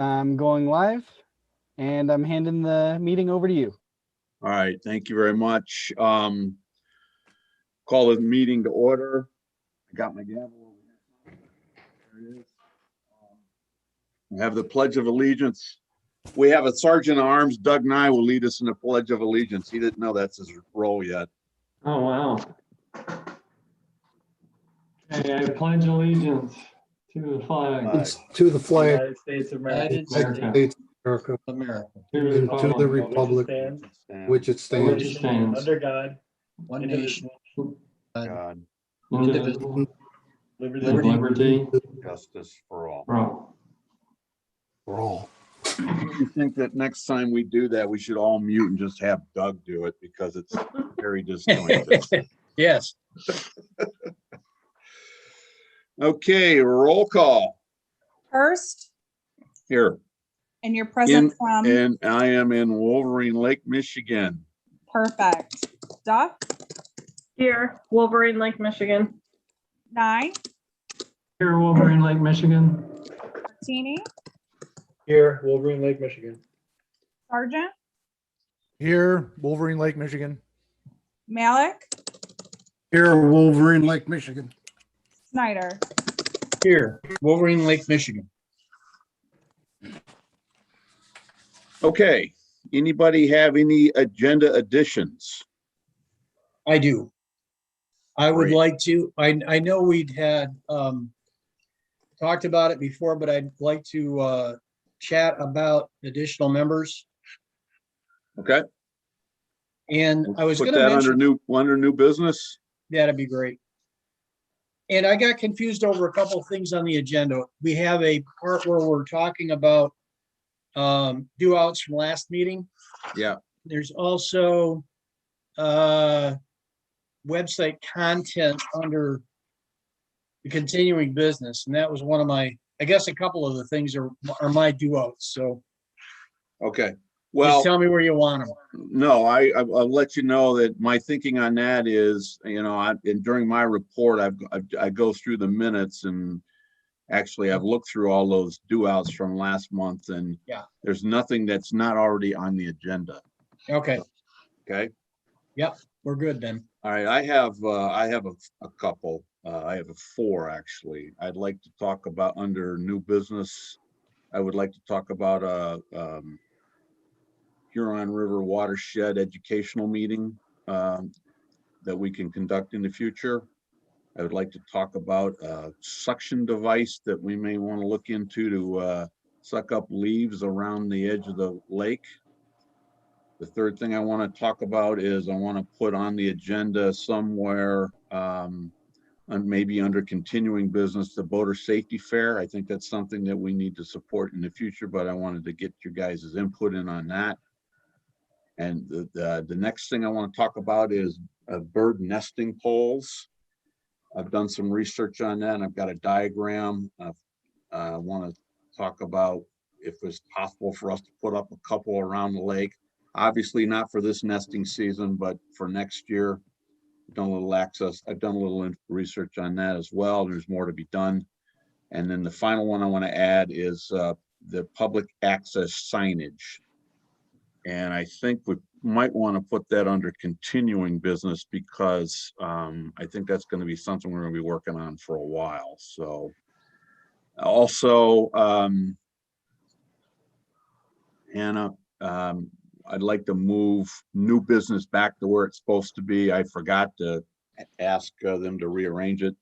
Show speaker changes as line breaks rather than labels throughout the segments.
I'm going live and I'm handing the meeting over to you.
All right, thank you very much. Call the meeting to order. I got my gavel over here. There it is. We have the Pledge of Allegiance. We have a Sergeant at Arms, Doug Nye, will lead us in the Pledge of Allegiance. He didn't know that's his role yet.
Oh, wow. Okay, I pledge allegiance to the flag.
It's to the flag,
United States of America.
United States of America,
To
and to the republic which it
Which
stands,
stands.
Under God,
one
nation,
God,
Indivisible, with
liberty,
liberty
justice for all.
for all.
for all.
I think that next time we do that, we should all mute and just have Doug do it because it's very disjointed.
yes,
Okay, roll call
Hurst,
here.
and you're present from,
And I am in Wolverine Lake, Michigan.
perfect. Duck,
Here, Wolverine Lake, Michigan.
Nye,
Here, Wolverine Lake, Michigan.
Martini,
here, Wolverine Lake, Michigan.
Sergeant,
Here, Wolverine Lake, Michigan.
Malik,
Here, Wolverine Lake, Michigan.
Snyder.
Here, Wolverine Lake, Michigan.
Okay, anybody have any agenda additions?
I do. I would
Great.
like to, I know we'd had, talked about it before, but I'd like to, chat about additional members.
Okay.
And I was
Put
gonna
that under
mention,
new business.
that'd be great. And I got confused over a couple of things on the agenda. We have a part where we're talking about due outs from last meeting.
Yeah.
There's also website content under the continuing business, and that was one of my, I guess a couple of the things are my due outs. So
Okay.
just
Well,
tell me where you want them.
no, I'll let you know that my thinking on that is, and during my report, I go through the minutes and actually I've looked through all those due outs from last month and
Yeah.
there's nothing that's not already on the agenda.
Okay,
Okay.
we're good then.
All right, I have a couple. I have four, actually. I'd like to talk about under new business. I would like to talk about Huron River Watershed Educational Meeting that we can conduct in the future. I would like to talk about a suction device that we may want to look into to suck up leaves around the edge of the lake. The third thing I want to talk about is I want to put on the agenda somewhere, and maybe under continuing business, the Boater Safety Fair. I think that's something that we need to support in the future, but I wanted to get your guys' input in on that. And the next thing I want to talk about is bird nesting poles. I've done some research on that and I've got a diagram. I want to talk about if it's possible for us to put up a couple around the lake. Obviously not for this nesting season, but for next year. I've done a little research on that as well. There's more to be done. And then the final one I want to add is the public access signage. And I think we might want to put that under continuing business because I think that's going to be something we're going to be working on for a while. So also, Hannah, I'd like to move new business back to where it's supposed to be. I forgot to ask them to rearrange it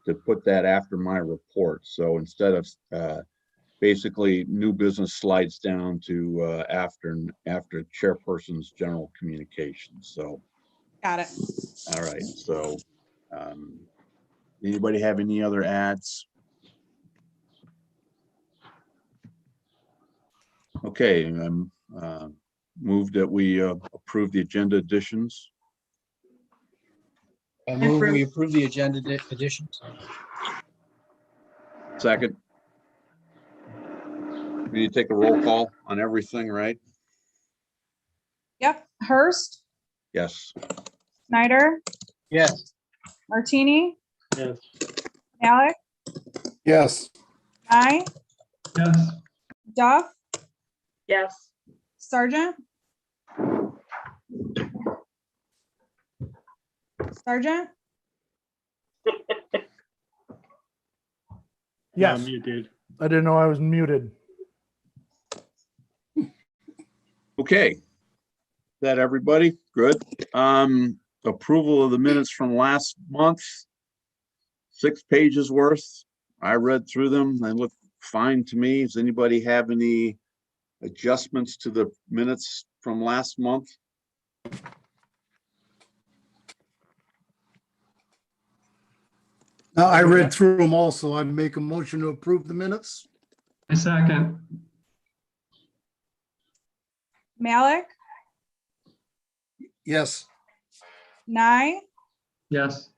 to put that after my report. So instead of basically new business slides down to after chairperson's general communications. So,
Got it.
all right. So anybody have any other ads? Okay, move that we approve the agenda additions.
I move we approve the agenda additions.
Second. We need to take a roll call on everything, right?
Yep. Hurst,
Yes.
Snyder,
Yes,
Martini,
Yes.
Malik,
Yes,
Nye,
Yes.
Duff,
Yes.
Sergeant. Sergeant,
Yes,
Muted.
I didn't know I was muted.
Okay. That everybody? Good. Approval of the minutes from last month. 6 pages worth. I read through them. They look fine to me. Does anybody have any adjustments to the minutes from last month?
Now, I read through them also. I make a motion to approve the minutes.
I second.
Malik,
Yes.
Nye,
Yes.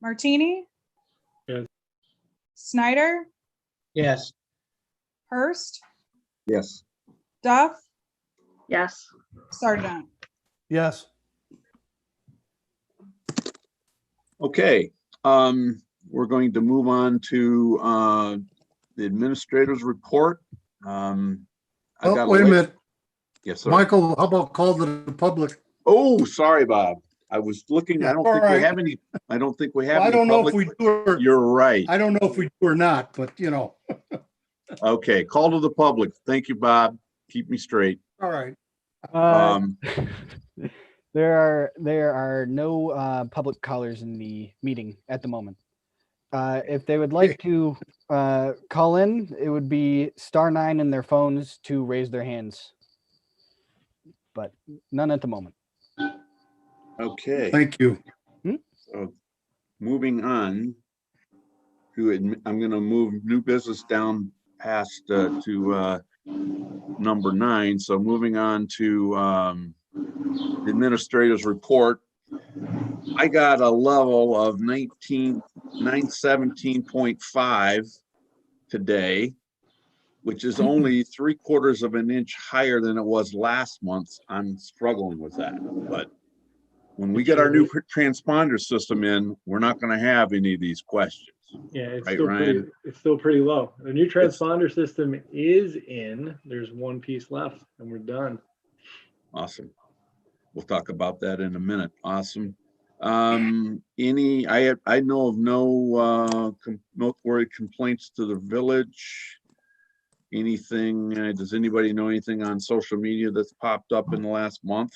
Martini.
Yes.
Snyder,
Yes.
Hurst,
Yes.
Duff,
Yes.
Sergeant.
Yes,
Okay, we're going to move on to the administrator's report. I got
Oh, wait a minute.
Yes, sir.
Michael, how about call to the public?
Oh, sorry, Bob. I was looking, I don't
All
think we
right.
have any, I don't think we have
Well, I
any
don't know if
public.
we do or,
You're right.
I don't know if we do or not, but you know,
Okay, call to the public. Thank you, Bob. Keep me straight.
all right.
Um,
There are no public callers in the meeting at the moment. If they would like to call in, it would be *9 in their phones to raise their hands. But none at the moment.
Okay.
Thank you.
So moving on to, I'm going to move new business down past to number 9. So moving on to the administrator's report. I got a level of 917.5 today, which is only 3/4 of an inch higher than it was last month. I'm struggling with that, but when we get our new transponder system in, we're not going to have any of these questions.
Yeah, it's
Right,
still pretty,
Ryan?
it's still pretty low. The new transponder system is in. There's one piece left and we're done.
Awesome. We'll talk about that in a minute. Awesome. I know of no noteworthy complaints to the village. Anything, does anybody know anything on social media that's popped up in the last month?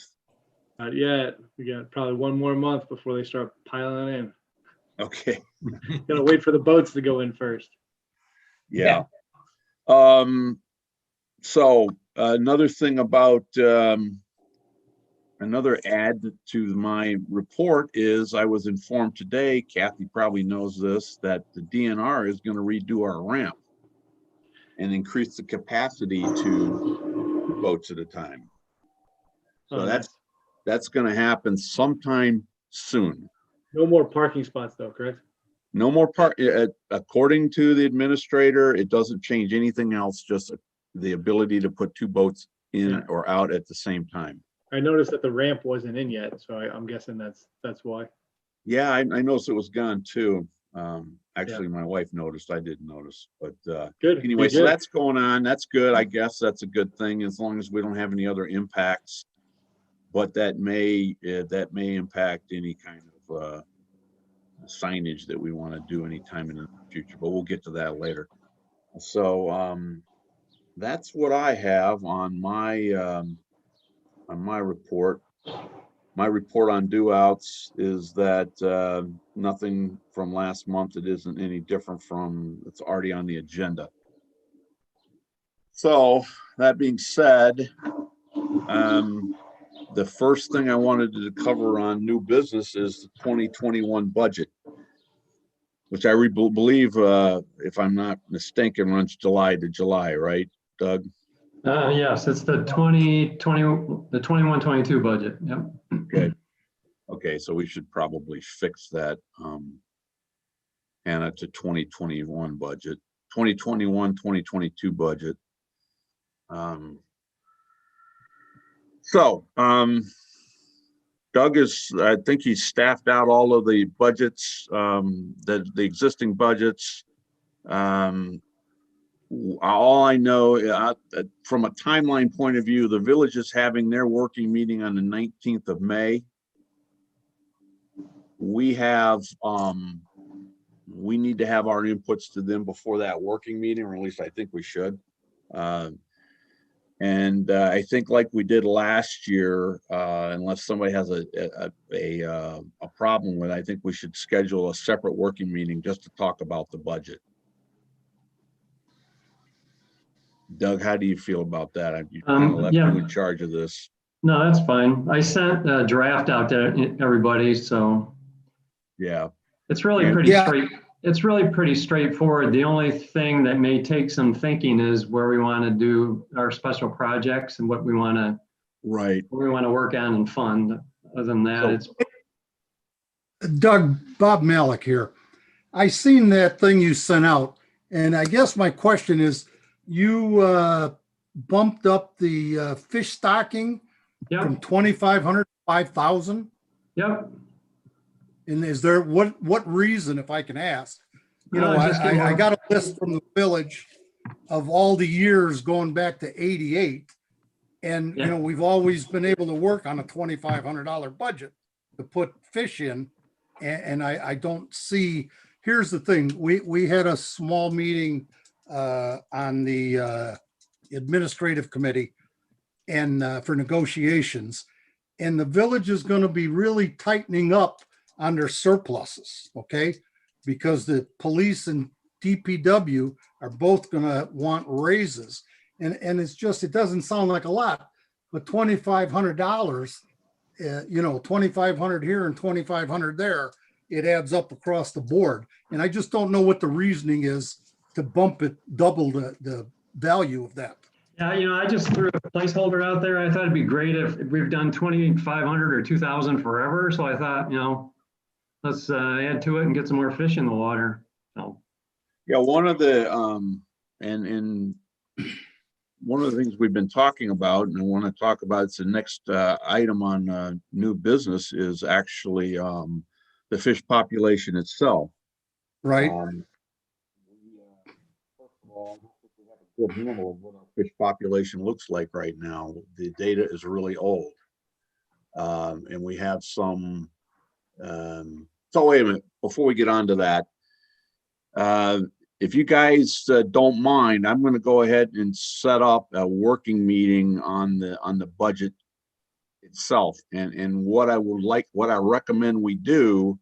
Not yet. We got probably one more month before they start piling in.
Okay,
Gotta wait for the boats to go in first.
yeah. So another thing about, another add to my report is I was informed today, Kathy probably knows this, that the DNR is going to redo our ramp and increase the capacity to 2 boats at a time. So
Oh,
that's going to happen sometime soon.
no more parking spots though, correct?
No more according to the administrator, it doesn't change anything else, just the ability to put 2 boats in
Yeah.
or out at the same time.
I noticed that the ramp wasn't in yet, so I'm guessing that's why.
Yeah, I noticed it was gone too. Actually, my wife noticed, I didn't notice, but
Good.
anyway,
be
so
good.
that's going on. That's good. I guess that's a good thing as long as we don't have any other impacts. But that may impact any kind of signage that we want to do anytime in the future, but we'll get to that later. So that's what I have on my report. My report on due outs is that nothing from last month. It isn't any different from it's already on the agenda. So that being said, the first thing I wanted to cover on new business is the 2021 budget, which I believe, if I'm not mistaken, runs July to July, right, Doug?
Yes, it's the 21-22 budget. Yep.
Okay. Okay, so we should probably fix that, Hannah, to 2021 budget, 2021-2022 budget. Doug I think he's staffed out all of the budgets, the existing budgets. All I know, from a timeline point of view, the village is having their working meeting on the 19th of May. We have, we need to have our inputs to them before that working meeting, or at least I think we should. And I think like we did last year, unless somebody has a problem with it, I think we should schedule a separate working meeting just to talk about the budget. Doug, how do you feel about that? I've kind of left you
yeah.
in charge of this.
No, that's fine. I sent a draft out to everybody, so
Yeah,
it's really
Yeah.
pretty
Yeah.
straight. It's really pretty straightforward. The only thing that may take some thinking is where we want to do our special projects and what we want to
right.
work on and fund. Other than that,
So-
it's
Doug, Bob Malik here. I seen that thing you sent out, and I guess my question is, you bumped up the fish stocking from
yep,
2,500 to 5,000?
yep.
And is there, what reason, if I can ask? You know,
Just get
I
more-
got a list from the village of all the years going back to 88. And, you
Yeah.
know, we've always been able to work on a $2,500 budget to put fish in. And I don't see, here's the thing, we had a small meeting on the administrative committee and for negotiations. And the village is going to be really tightening up on their surpluses, okay? Because the police and DPW are both going to want raises. And it's just, it doesn't sound like a lot, but $2,500, you know, 2,500 here and 2,500 there, it adds up across the board. And I just don't know what the reasoning is to bump it, double the value of that.
Yeah, you know, I just threw a placeholder out there. I thought it'd be great if we've done 2,500 or 2,000 forever. So I thought, you know, let's add to it and get some more fish in the water. So,
Yeah, one of the, and one of the things we've been talking about, and I want to talk about, it's the next item on new business, is actually the fish population itself.
Right?
First of all, we have a good handle of what our fish population looks like right now. The data is really old. And we have some, so wait a minute, before we get on to that, if you guys don't mind, I'm going to go ahead and set up a working meeting on the budget itself. And what I recommend we do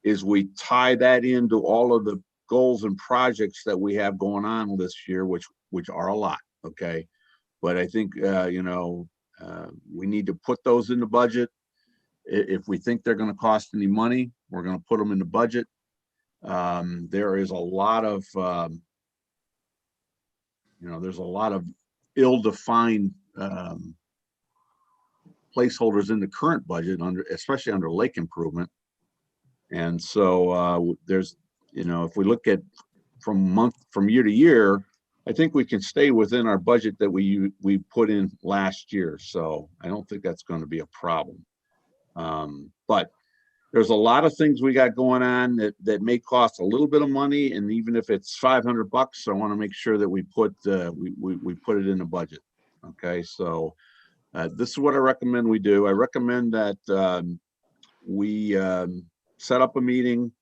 is we tie that into all of the goals and projects that we have going on this year, which are a lot. Okay. But I think, you know, we need to put those in the budget. If we think they're going to cost any money, we're going to put them in the budget. There is a lot of, you know, there's a lot of ill-defined placeholders in the current budget especially under lake improvement. And so there's, you know, if we look at from year to year, I think we can stay within our budget that we put in last year. So I don't think that's going to be a problem. But there's a lot of things we got going on that may cost a little bit of money, and even if it's $500, I want to make sure that we put we put it in the budget. Okay, so this is what I recommend we do. I recommend that we set up a meeting,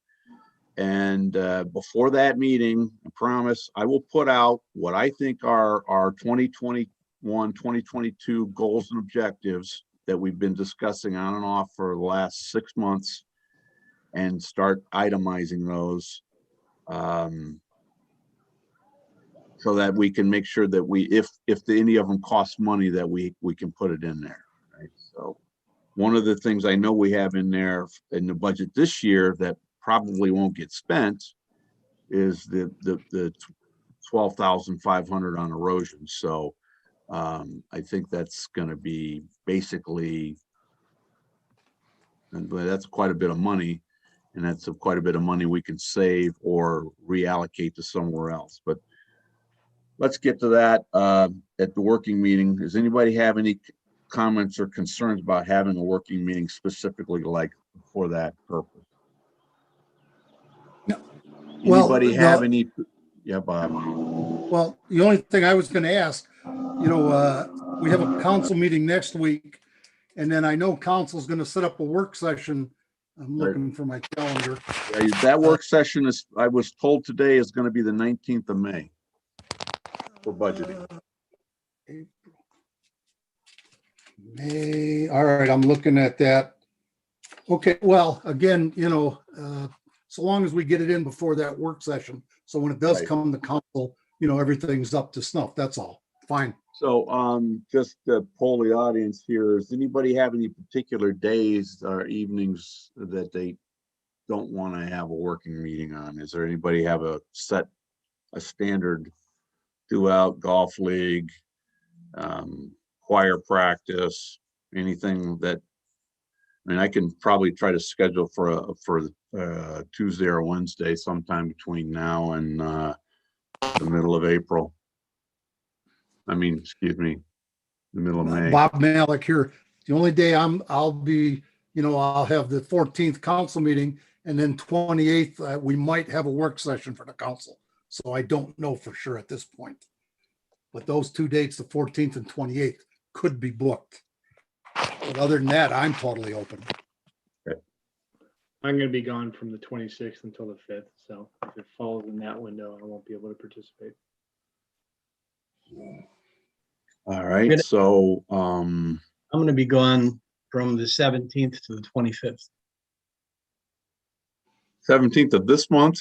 and before that meeting, I promise I will put out what I think are our 2021, 2022 goals and objectives that we've been discussing on and off for the last 6 months, and start itemizing those so that we can make sure that if any of them cost money, that we can put it in there. Right? So one of the things I know we have in there in the budget this year that probably won't get spent is the 12,500 on erosion. So I think that's going to be basically, and that's quite a bit of money, and that's quite a bit of money we can save or reallocate to somewhere else. But let's get to that at the working meeting. Does anybody have any comments or concerns about having a working meeting specifically like for that purpose?
Well,
Anybody have any? Yeah, Bob.
Well, the only thing I was gonna ask, we have a council meeting next week. And then I know council's gonna set up a work session. I'm
Right.
looking for my calendar.
That work session is, I was told today, is gonna be the 19th of May for budgeting.
May, all right, I'm looking at that. Okay, well, again, so long as we get it in before that work session, so when it does
Right.
come to council, everything's up to snuff, that's all. Fine.
So, just to poll the audience here, does anybody have any particular days or evenings that they don't want to have a working meeting on? Is there anybody have a standard throughout golf league, choir practice, anything that, I mean, I can probably try to schedule for Tuesday or Wednesday sometime between now and, the middle of April. I mean, excuse me, the middle of May.
Bob Malik here. The only day I'll be, I'll have the 14th council meeting, and then 28th, we might have a work session for the council. So I don't know for sure at this point. But those two dates, the 14th and 28th, could be booked. But other than that, I'm totally open.
I'm gonna be gone from the 26th until the 5th, so if it falls in that window, I won't be able to participate.
All right,
Good.
so,
I'm gonna be gone from the 17th to the 25th.
17th of this month.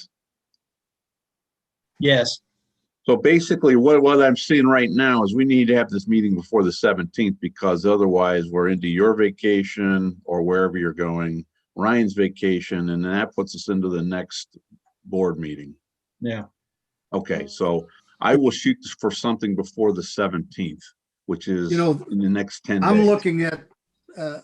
Yes,
So basically, what I'm seeing right now is we need to have this meeting before the 17th, because otherwise we're into your vacation or wherever you're going, Ryan's vacation, and then that puts us into the next board meeting.
yeah.
Okay, so I will shoot for something before the 17th, which is in the next 10 days.
I'm looking at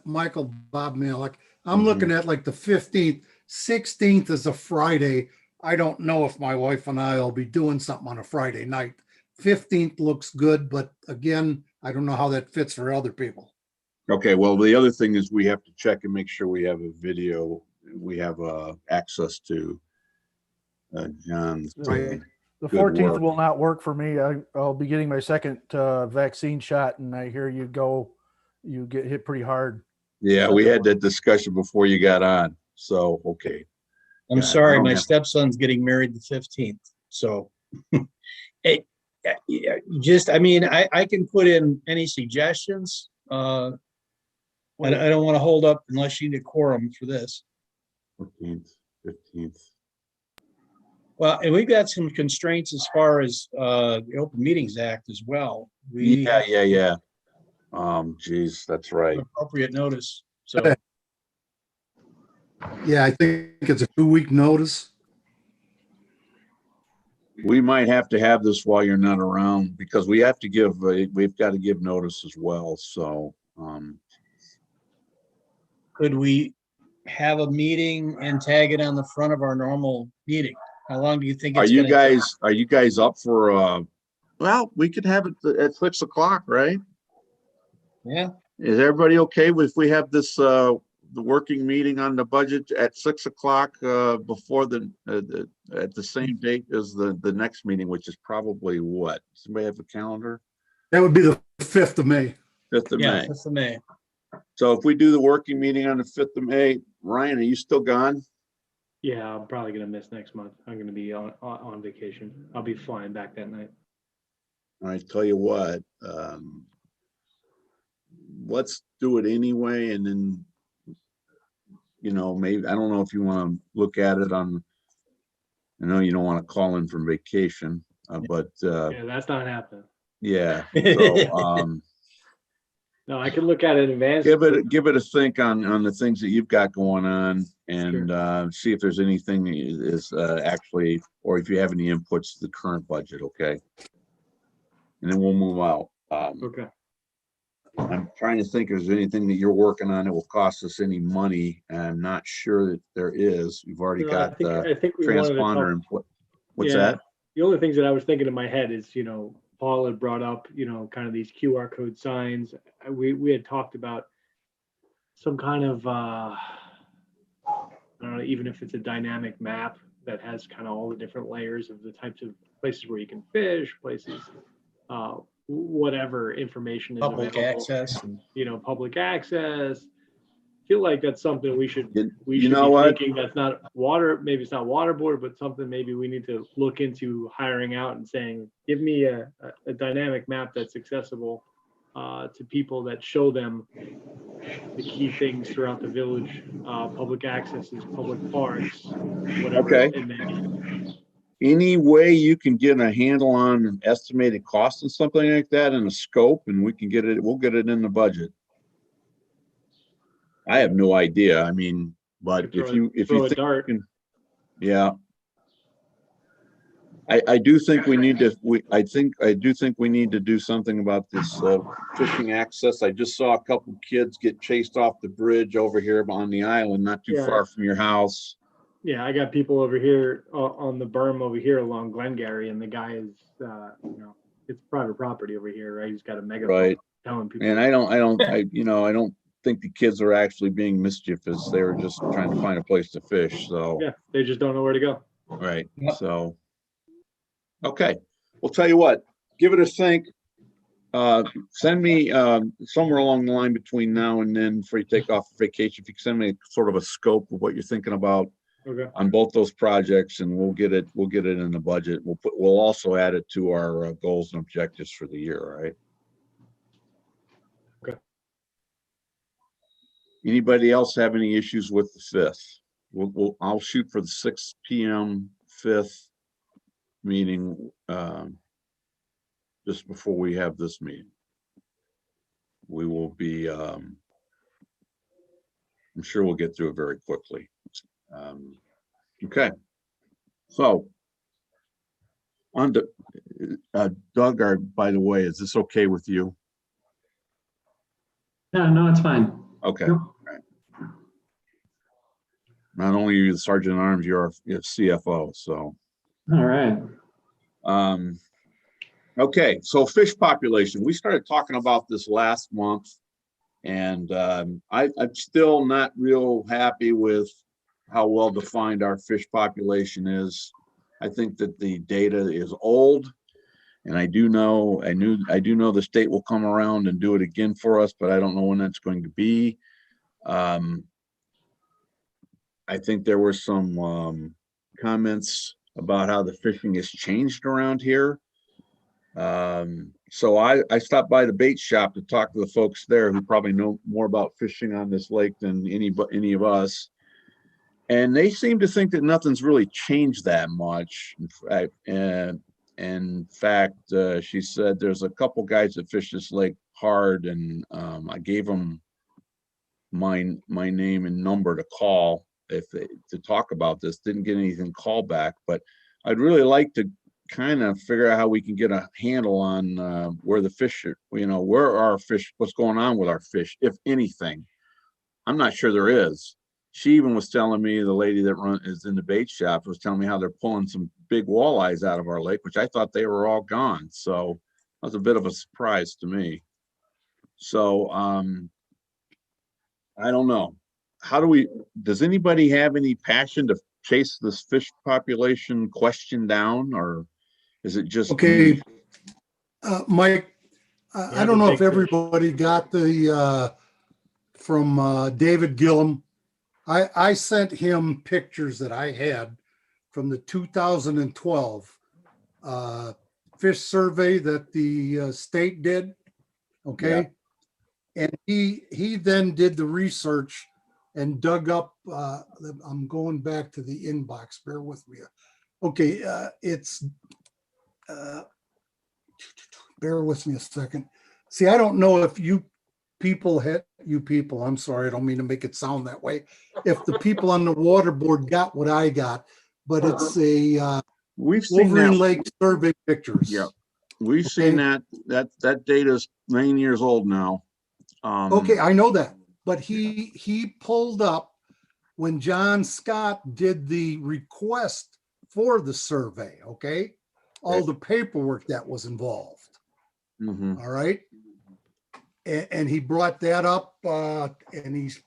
Michael Bob Malik. I'm looking at like the 15th, 16th is a Friday. I don't know if my wife and I will be doing something on a Friday night. 15th looks good, but again, I don't know how that fits for other people.
Okay, well, the other thing is we have to check and make sure we have a video, we have access to John's.
Right.
The
Good
14th
work.
will not work for me. I'll be getting my second vaccine shot, and I hear you get hit pretty hard.
Yeah, we had that discussion before you got on, so, okay.
I'm
Yeah, I
sorry,
don't
my
have-
stepson's getting married the 15th, so. I mean, I can put in any suggestions. I don't want to hold up unless you need a quorum for this.
14th, 15th.
Well, and we've got some constraints as far as the Open Meetings Act as well. We have
Yeah. Geez, that's right.
appropriate notice, so.
Yeah, I think it's a 2-week notice.
We might have to have this while you're not around, because we have to give, we've got to give notice as well, so,
Could we have a meeting and tag it on the front of our normal meeting? How long do you think
are
it's
you
gonna take?
guys up for, well, we could have it at 6 o'clock, right?
Yeah,
Is everybody okay with if we have this, the working meeting on the budget at 6 o'clock, before at the same date as the next meeting, which is probably what? Somebody have a calendar?
That would be the 5th of May.
5th of
yeah,
May.
that's the May.
So if we do the working meeting on the 5th of May, Ryan, are you still gone?
Yeah, I'm probably gonna miss next month. I'm gonna be on vacation. I'll be flying back that night.
I tell you what, let's do it anyway, and then, maybe, I don't know if you want to look at it on, I know you don't want to call in from vacation, but,
Yeah, that's not happening.
yeah. So,
No, I can look at it in advance.
give it a think on the things that you've got going on, and see if there's anything that is actually, or if you have any inputs to the current budget, okay? And then we'll move out.
Okay.
I'm trying to think if there's anything that you're working on that will cost us any money. I'm not sure that there is. We've already
No,
got
I think we wanted to talk-
transponder and what's
Yeah.
that?
The only things that I was thinking in my head is, Paul had brought up, kind of these QR code signs. We had talked about some kind of, I don't know, even if it's a dynamic map that has kind of all the different layers of the types of places where you can fish, places, whatever information is
Public
available,
access. and-
public access. Feel like that's something we should
You
be
know what?
thinking. That's not water, maybe it's not water board, but something maybe we need to look into hiring out and saying, give me a dynamic map that's accessible to people, that show them the key things throughout the village, public accesses, public parks, whatever
Okay.
it may be.
Any way you can get a handle on an estimated cost and something like that and a scope, and we can get it, we'll get it in the budget. I have no idea. I mean, but
Throw
if you
throw a
think,
dart.
yeah. I do think we need to, I do think we need to do something about this fishing access. I just saw a couple kids get chased off the bridge over here on the island, not too
Yeah.
far from your house.
Yeah, I got people over here on the berm over here along Glengarry, and the guy is, it's private property over here, right? He's got a megaphone
Right.
telling people.
And I don't think the kids are actually being mischievous. They were just trying to find a place to fish, so.
Yeah, they just don't know where to go.
Right,
Yep.
so. Okay, we'll tell you what, give it a think. Send me, somewhere along the line between now and then, before you take off vacation, if you can send me sort of a scope of what you're thinking about
Okay.
on both those projects, and we'll get it in the budget. We'll also add it to our goals and objectives for the year, all right?
Okay.
Anybody else have any issues with the 5th? I'll shoot for the 6 PM 5th meeting, just before we have this meeting. We will be, I'm sure we'll get through it very quickly. Okay. So on to, Doug, by the way, is this okay with you?
Yeah, no, it's fine.
Okay.
Yep.
All right. Not only are you the Sergeant at Arms, you're CFO, so.
All right.
Okay, so fish population, we started talking about this last month. And I'm still not real happy with how well defined our fish population is. I think that the data is old. And I do know the state will come around and do it again for us, but I don't know when that's going to be. I think there were some comments about how the fishing has changed around here. So I stopped by the bait shop to talk to the folks there who probably know more about fishing on this lake than any of us. And they seem to think that nothing's really changed that much. In fact, she said there's a couple guys that fish this lake hard, and I gave them my name and number to call to talk about this. Didn't get anything call back, but I'd really like to kind of figure out how we can get a handle on where the fish are, where our fish, what's going on with our fish, if anything. I'm not sure there is. She even was telling me, the lady that is in the bait shop was telling me how they're pulling some big walleyes out of our lake, which I thought they were all gone. So that was a bit of a surprise to me. So I don't know. Does anybody have any passion to chase this fish population question down, or is it just?
Okay, Mike,
Yeah,
I don't
the
know if
big fish.
everybody got the, from David Gillum. I sent him pictures that I had from the 2012 fish survey that the state did. Okay. And he then did the research and dug up, I'm going back to the inbox, bear with me. Okay, it's, bear with me a second. See, I don't know if you people, I'm sorry, I don't mean to make it sound that way. If the people on the water board got what I got, but it's a
We've seen
Wolverine
that.
Lake survey pictures.
Yeah. We've seen that data's 9 years old now.
Okay, I know that, but he pulled up when John Scott did the request for the survey, okay? All the paperwork that was involved,
Mhm.
all right? And he brought that up and he's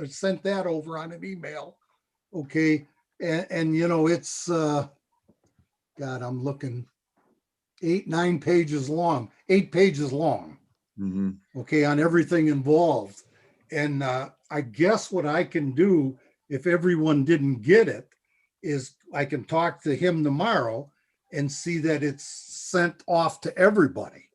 sent that over on an email, okay? And it's, God, I'm looking 8, 9 pages long, 8 pages long.
Mhm.
Okay, on everything involved. And I guess what I can do, if everyone didn't get it, is I can talk to him tomorrow and see that it's sent off to everybody.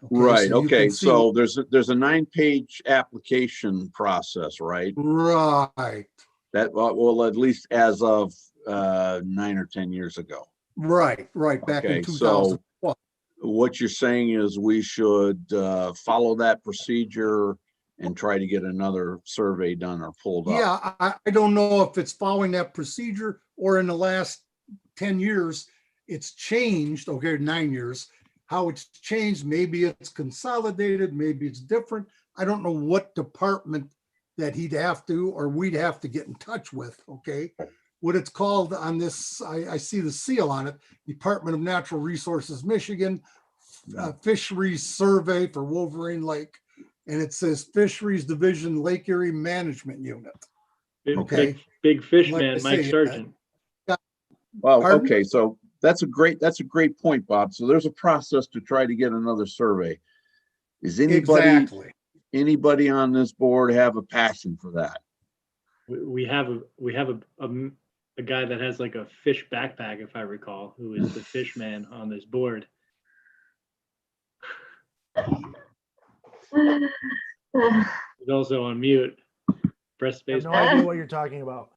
Okay,
Right,
so you
okay,
can see-
so there's a 9-page application process, right?
Right,
That, well, at least as of 9 or 10 years ago.
right, back
Okay,
in
so
2012.
what you're saying is we should follow that procedure and try to get another survey done or pulled up.
Yeah, I don't know if it's following that procedure or in the last 10 years, it's changed, okay, 9 years, how it's changed. Maybe it's consolidated, maybe it's different. I don't know what department that he'd have to, or we'd have to get in touch with, okay? What it's called on this, I see the seal on it, Department of Natural Resources, Michigan, Fisheries Survey for Wolverine Lake. And it says Fisheries Division Lake Erie Management Unit. Okay.
Big fish
Like I
man, Mike
say,
Sargent.
Well,
Pardon?
okay, so that's a great point, Bob. So there's a process to try to get another survey. Is
Exactly.
anybody on this board have a passion for that?
We have a guy that has like a fish backpack, if I recall, who is the fish man on this board. He's also on mute. Press
I
space.
have no idea what you're talking about.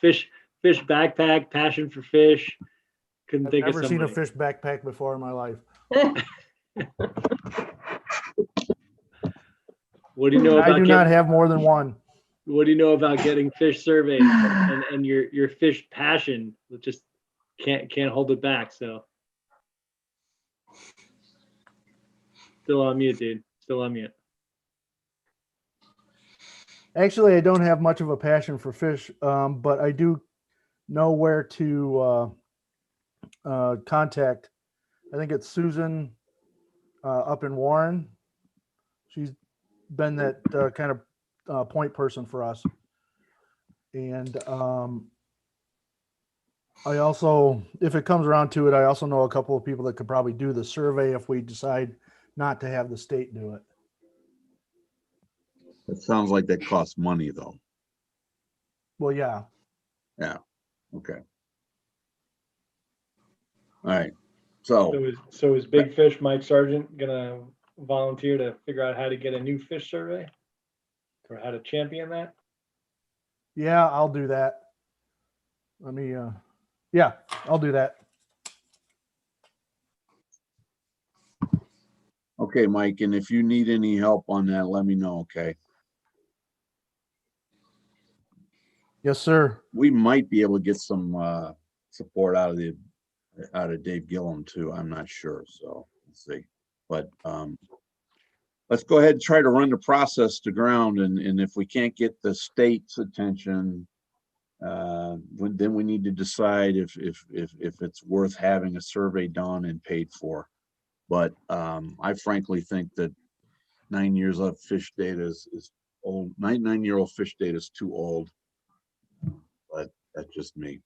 Fish backpack, passion for fish. Couldn't
I've
think of
never seen a
somebody.
fish backpack before in my life.
What do you know
I
about
do not have more than one.
what do you know about getting fish surveyed and your fish passion just can't hold it back, so still on mute, dude. Still on mute.
Actually, I don't have much of a passion for fish, but I do know where to contact. I think it's Susan up in Warren. She's been that kind of point person for us. And I also, if it comes around to it, I also know a couple of people that could probably do the survey if we decide not to have the state do it.
It sounds like that costs money, though.
Well, yeah.
Okay. All right, so,
So is Big Fish Mike Sargent gonna volunteer to figure out how to get a new fish survey? Or how to champion that?
Yeah, I'll do that. Let me, yeah, I'll do that.
okay, Mike, and if you need any help on that, let me know, okay?
Yes, sir.
We might be able to get some support out of Dave Gillum too. I'm not sure, so let's see. But let's go ahead and try to run the process to ground, and if we can't get the state's attention, then we need to decide if it's worth having a survey done and paid for. But I frankly think that 9 years of fish data is old. 9-year-old fish data is too old. But that's just me.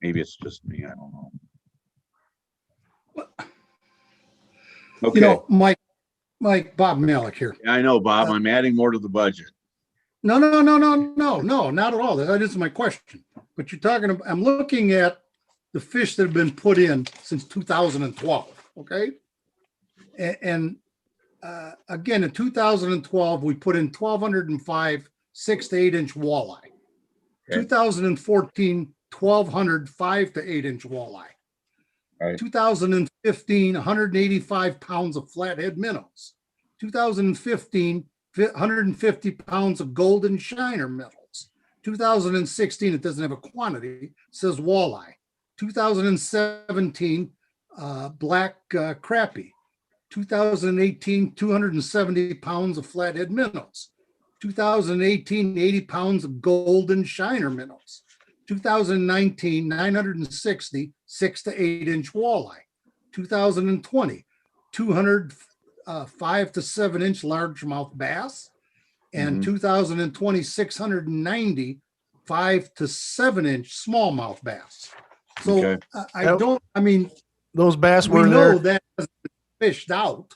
Maybe it's just me. I don't know.
You
Okay,
know, Bob Malik here.
I know, Bob. I'm adding more to the budget.
No, not at all. That isn't my question. But you're talking about, I'm looking at the fish that have been put in since 2012, okay? And again, in 2012, we put in 1,205 6 to 8 inch walleye.
Okay.
2014, 1,200 5 to 8 inch walleye.
Right.
2015, 185 pounds of flathead minnows. 2015, 150 pounds of golden shiner minnows. 2016, it doesn't have a quantity, it says walleye. 2017, black crappie. 2018, 270 pounds of flathead minnows. 2018, 80 pounds of golden shiner minnows. 2019, 960 6 to 8 inch walleye. 2020, 200 5 to 7 inch largemouth bass. And
Mhm.
2020, 690 5 to 7 inch smallmouth bass. So
Okay.
I
Yep.
don't, I mean,
Those bass
we
were
know
there.
that hasn't been fished out.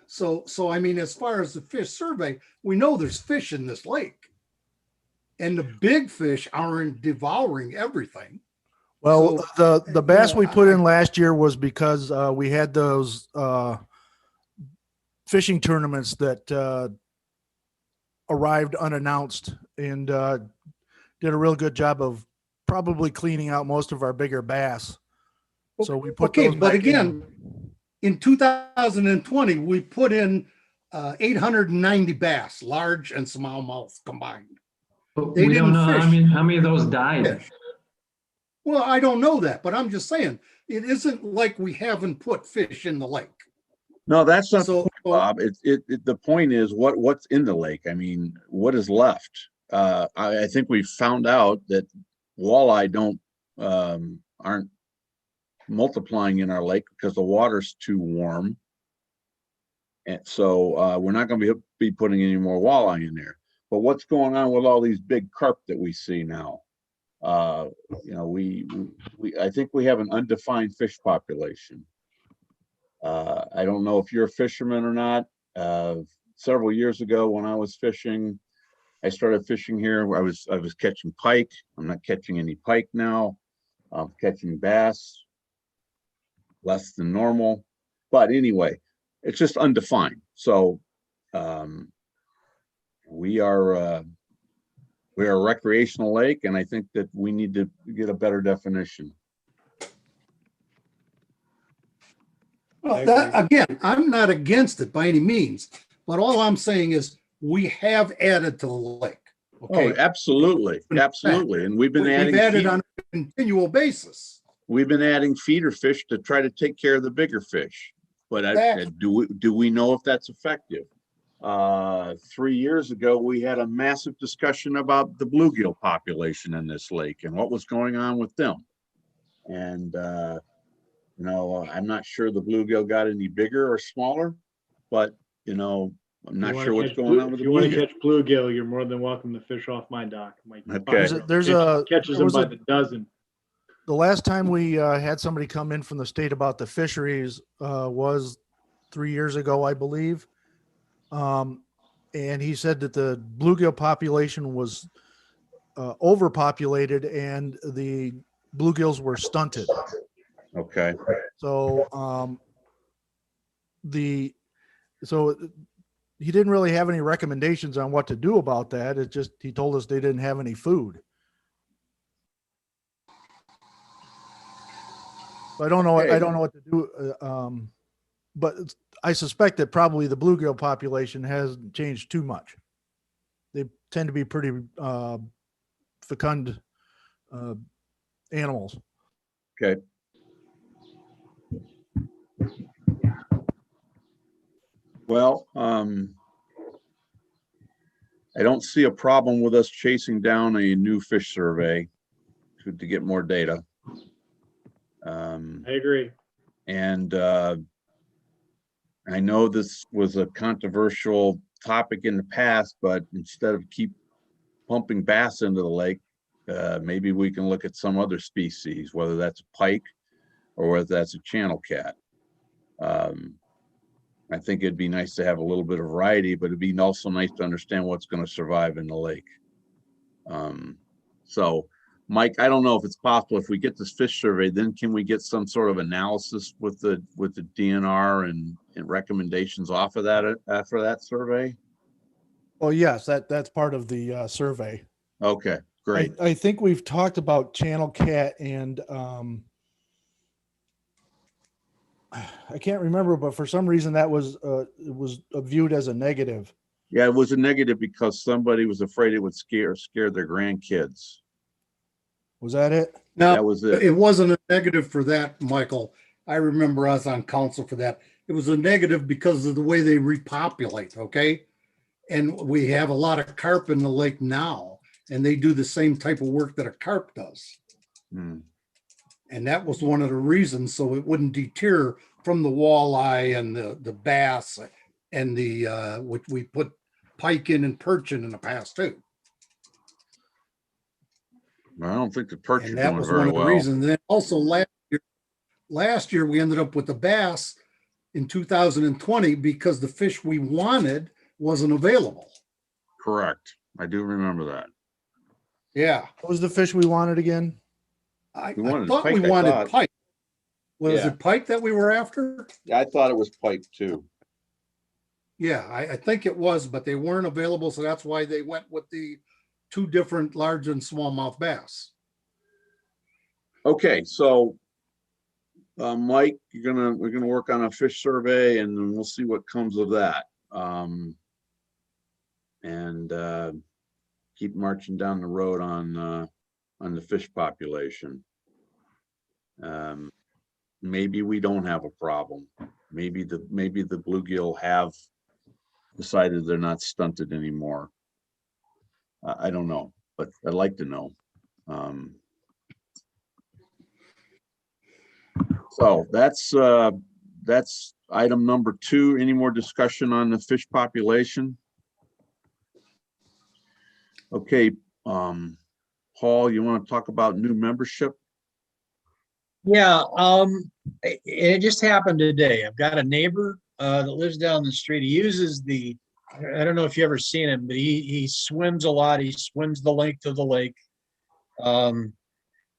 So I mean, as far as the fish survey, we know there's fish in this lake. And the big fish aren't devouring everything.
Well,
So,
the bass
know,
we put
I-
in last year was because we had those fishing tournaments that arrived unannounced and did a real good job of probably cleaning out most of our bigger bass. So we put
Okay,
those
but
back in.
again, in 2020, we put in 890 bass, large and smallmouth combined.
But
They
we don't
didn't
know
fish.
how many of those died.
Fish. Well, I don't know that, but I'm just saying, it isn't like we haven't put fish in the lake.
No, that's not the
So,
point, Bob. The point is what's in the lake. I mean, what is left? I think we found out that walleye aren't multiplying in our lake because the water's too warm. And so we're not going to be putting any more walleye in there. But what's going on with all these big carp that we see now? You know, I think we have an undefined fish population. I don't know if you're a fisherman or not. Several years ago when I was fishing, I started fishing here. I was catching pike. I'm not catching any pike now. I'm catching bass, less than normal. But anyway, it's just undefined. So we are a recreational lake, and I think that we need to get a better definition.
well, again, I'm not against it by any means, but all I'm saying is we have added to the lake.
Oh,
Okay,
absolutely, absolutely. And we've been
we've
adding
added on a continual basis.
we've been adding feeder fish to try to take care of the bigger fish. But
Exactly.
do we know if that's effective? 3 years ago, we had a massive discussion about the bluegill population in this lake and what was going on with them. And you know, I'm not sure the bluegill got any bigger or smaller, but you know, I'm not sure what's going on with
If
the
you want to
bluegill.
catch bluegill, you're more than welcome to fish off my dock. My
Okay.
catches them by the dozen.
The last time we had somebody come in from the state about the fisheries was 3 years ago, I believe. And he said that the bluegill population was overpopulated and the bluegills were stunted.
Okay.
So he didn't really have any recommendations on what to do about that. It just, he told us they didn't have any food. So I don't know. I don't know what to do. But I suspect that probably the bluegill population hasn't changed too much. They tend to be pretty fecund animals.
Okay. Well, I don't see a problem with us chasing down a new fish survey to get more data.
I agree.
And I know this was a controversial topic in the past, but instead of keep pumping bass into the lake, maybe we can look at some other species, whether that's a pike or whether that's a channel cat. I think it'd be nice to have a little bit of variety, but it'd be also nice to understand what's going to survive in the lake. So, Mike, I don't know if it's possible if we get this fish survey, then can we get some sort of analysis with the DNR and recommendations off of that after that survey?
Oh yes, that's part of the survey.
Okay, great.
I think we've talked about channel cat and I can't remember, but for some reason that was it was viewed as a negative.
Yeah, it was a negative because somebody was afraid it would scare their grandkids.
Was that it?
Now,
That was it.
it wasn't a negative for that, Michael. I remember us on council for that. It was a negative because of the way they repopulate, okay? And we have a lot of carp in the lake now, and they do the same type of work that a carp does.
Hmm.
And that was one of the reasons, so it wouldn't deter from the walleye and the bass and the which we put pike in and perch in the past too.
I don't think the perch are
And that
doing
was one
very
of the
well.
reasons. Then also last year we ended up with the bass in 2020 because the fish we wanted wasn't available.
Correct. I do remember that.
Yeah,
What was the fish we wanted again?
I
We wanted
thought we
pike, I
wanted
thought.
pike. Was
Yeah.
it pike that we were after?
I thought it was pike too.
Yeah, I think it was, but they weren't available, so that's why they went with the two different large and smallmouth bass.
Okay, so Mike, we're gonna work on a fish survey and then we'll see what comes of that. And keep marching down the road on the fish population. Maybe we don't have a problem. Maybe the bluegill have decided they're not stunted anymore. I don't know, but I'd like to know. So that's item number 2. Any more discussion on the fish population? Okay, Paul, you want to talk about new membership?
Yeah, it just happened today. I've got a neighbor that lives down the street. He uses I don't know if you ever seen him, but he swims a lot. He swims the length of the lake.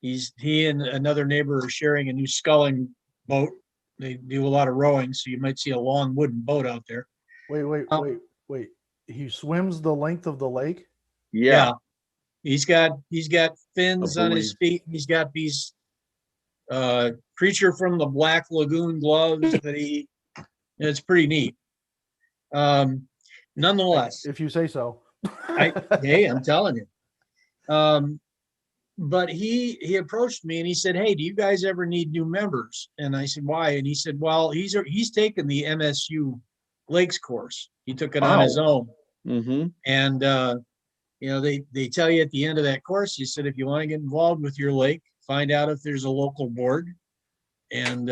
He and another neighbor are sharing a new sculling boat. They do a lot of rowing, so you might see a long wooden boat out there.
Wait. He swims the length of the lake?
Yeah.
He's got fins on his feet. He's got these creature from the Black Lagoon gloves that it's pretty neat. Nonetheless,
If you say so.
hey, I'm telling you. But he approached me and he said, "Hey, do you guys ever need new members?" And I said, "Why?" And he said, "Well, he's taken the MSU Lakes course. He took it on his own."
Mm-hmm.
And they tell you at the end of that course, you said, if you want to get involved with your lake, find out if there's a local board and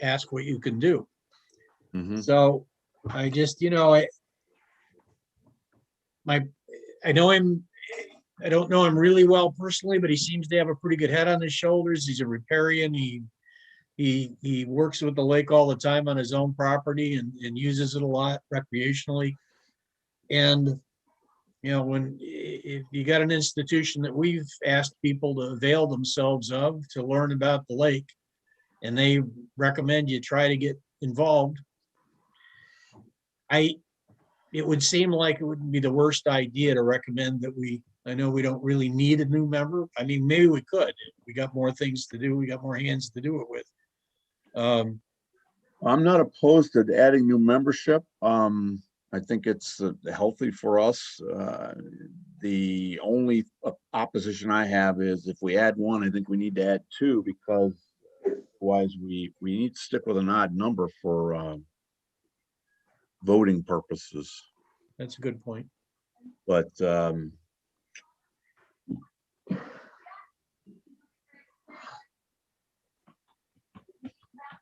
ask what you can do.
Mm-hmm.
So I just, I know him. I don't know him really well personally, but he seems to have a pretty good head on his shoulders. He's a riparian. He works with the lake all the time on his own property and uses it a lot recreationally. And if you got an institution that we've asked people to avail themselves of to learn about the lake, and they recommend you try to get involved, it would seem like it wouldn't be the worst idea to recommend that I know we don't really need a new member. I mean, maybe we could. We got more things to do. We got more hands to do it with.
I'm not opposed to adding new membership. I think it's healthy for us. The only opposition I have is if we add 1, I think we need to add 2 because otherwise we need to stick with an odd number for voting purposes.
That's a good point.
But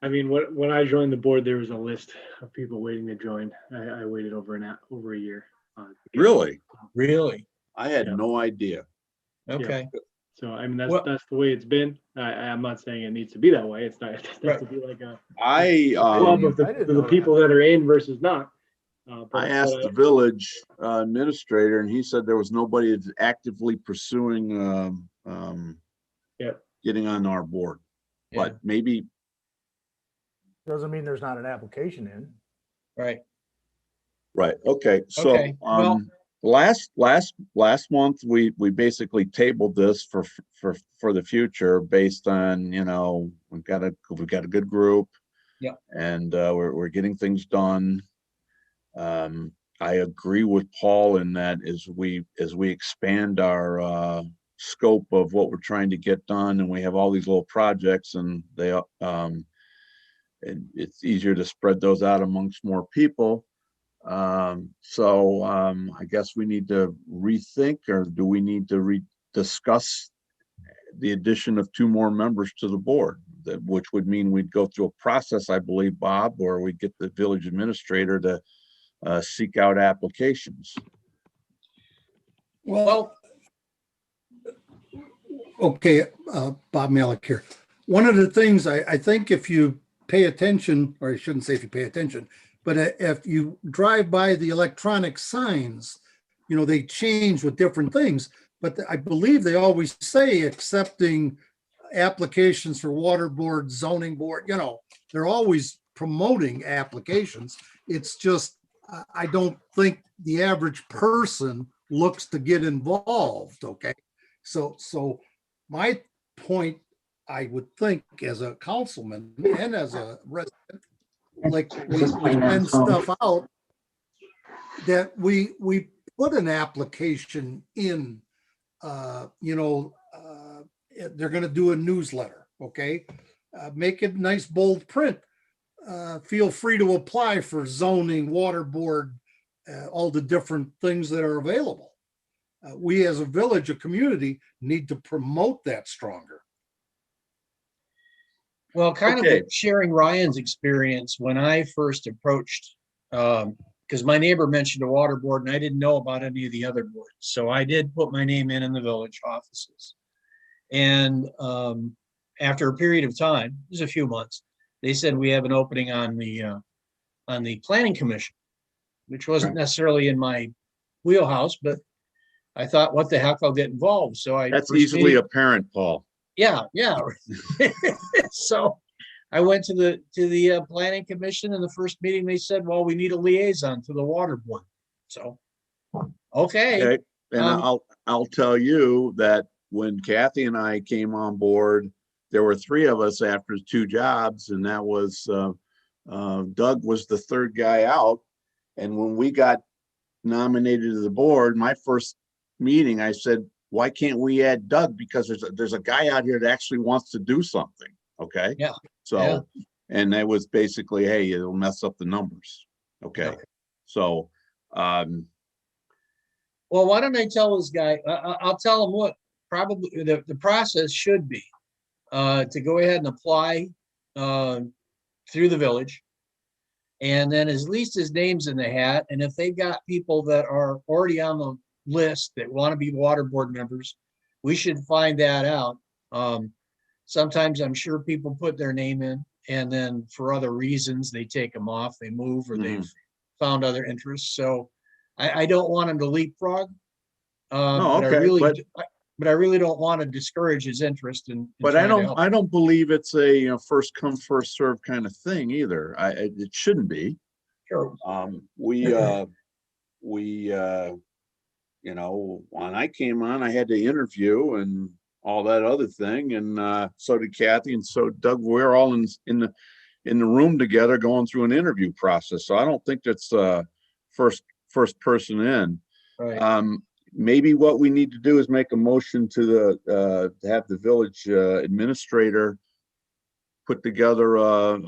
I mean, when I joined the board, there was a list of people waiting to join. I waited over a year.
really,
Really?
I had
Yeah.
no idea.
Okay.
So I mean,
Well-
that's the way it's been. I'm not saying it needs to be that way. It's not. It doesn't have to be like a
I
club of
I didn't
the
know
people that are in versus not.
I asked the village administrator, and he said there was nobody that's actively pursuing
Yep.
getting on our board. But maybe
Doesn't mean there's not an application in.
Right.
right. Okay. So
Okay, well-
last month we basically tabled this for the future based on we've got a good group.
Yeah.
And we're getting things done. I agree with Paul in that as we expand our scope of what we're trying to get done, and we have all these little projects, and and it's easier to spread those out amongst more people. So I guess we need to rethink, or do we need to discuss the addition of 2 more members to the board? Which would mean we'd go through a process, I believe, Bob, or we'd get the village administrator to seek out applications.
Well,
Okay, Bob Malik here. One of the things I think if you pay attention, or I shouldn't say if you pay attention, but if you drive by the electronic signs, you know, they change with different things, but I believe they always say accepting applications for water board, zoning board, you know, they're always promoting applications. It's just, I don't think the average person looks to get involved, okay? So my point, I would think as a councilman and as a resident, like we send stuff out, that we put an application in, they're gonna do a newsletter, okay? Make it nice bold print. Feel free to apply for zoning, water board, all the different things that are available. We as a village, a community, need to promote that stronger.
Well, kind
Okay.
of sharing Ryan's experience when I first approached, because my neighbor mentioned a water board and I didn't know about any of the other boards. So I did put my name in the village offices. And after a period of time, it was a few months, they said we have an opening on the planning commission, which wasn't necessarily in my wheelhouse, but I thought, what the heck, I'll get involved. So
That's
first
easily
meeting-
apparent, Paul.
Yeah. So I went to the planning commission, and the first meeting they said, well, we need a liaison to the water board. So, okay.
Okay, and
Um,
I'll tell you that when Kathy and I came on board, there were three of us after 2 jobs, and that was Doug was the third guy out. And when we got nominated to the board, my first meeting, I said, why can't we add Doug? Because there's a guy out here that actually wants to do something. Okay.
Yeah.
So,
Yeah.
and that was basically, hey, it'll mess up the numbers. Okay.
Okay.
So,
Well, why don't I tell this guy, I'll tell him what probably the process should be to go ahead and apply through the village. And then at least his name's in the hat. And if they've got people that are already on the list that want to be water board members, we should find that out. Sometimes I'm sure people put their name in and then for other reasons, they take them off, they move, or they've found other interests. So I don't want him to leapfrog.
No,
But I
okay,
really,
but-
but I really don't want to discourage his interest in.
but
trying to help.
I don't believe it's a first come, first serve kind of thing either. It shouldn't be.
Sure.
When I came on, I had to interview and all that other thing. And so did Kathy and so Doug. We're all in the room together going through an interview process. So I don't think that's first person in.
Right.
Maybe what we need to do is make a motion to have the village administrator put together a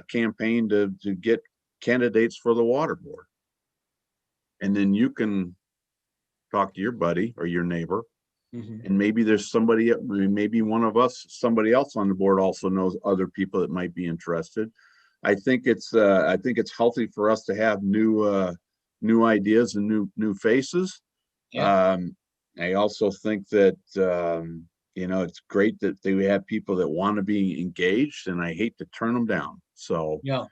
campaign to get candidates for the water board. And then you can talk to your buddy or your neighbor,
Mhm.
and maybe there's somebody, maybe one of us, somebody else on the board also knows other people that might be interested. I think it's healthy for us to have new ideas and new faces.
Yeah.
I also think that, it's great that they have people that want to be engaged, and I hate to turn them down. So,
Yeah.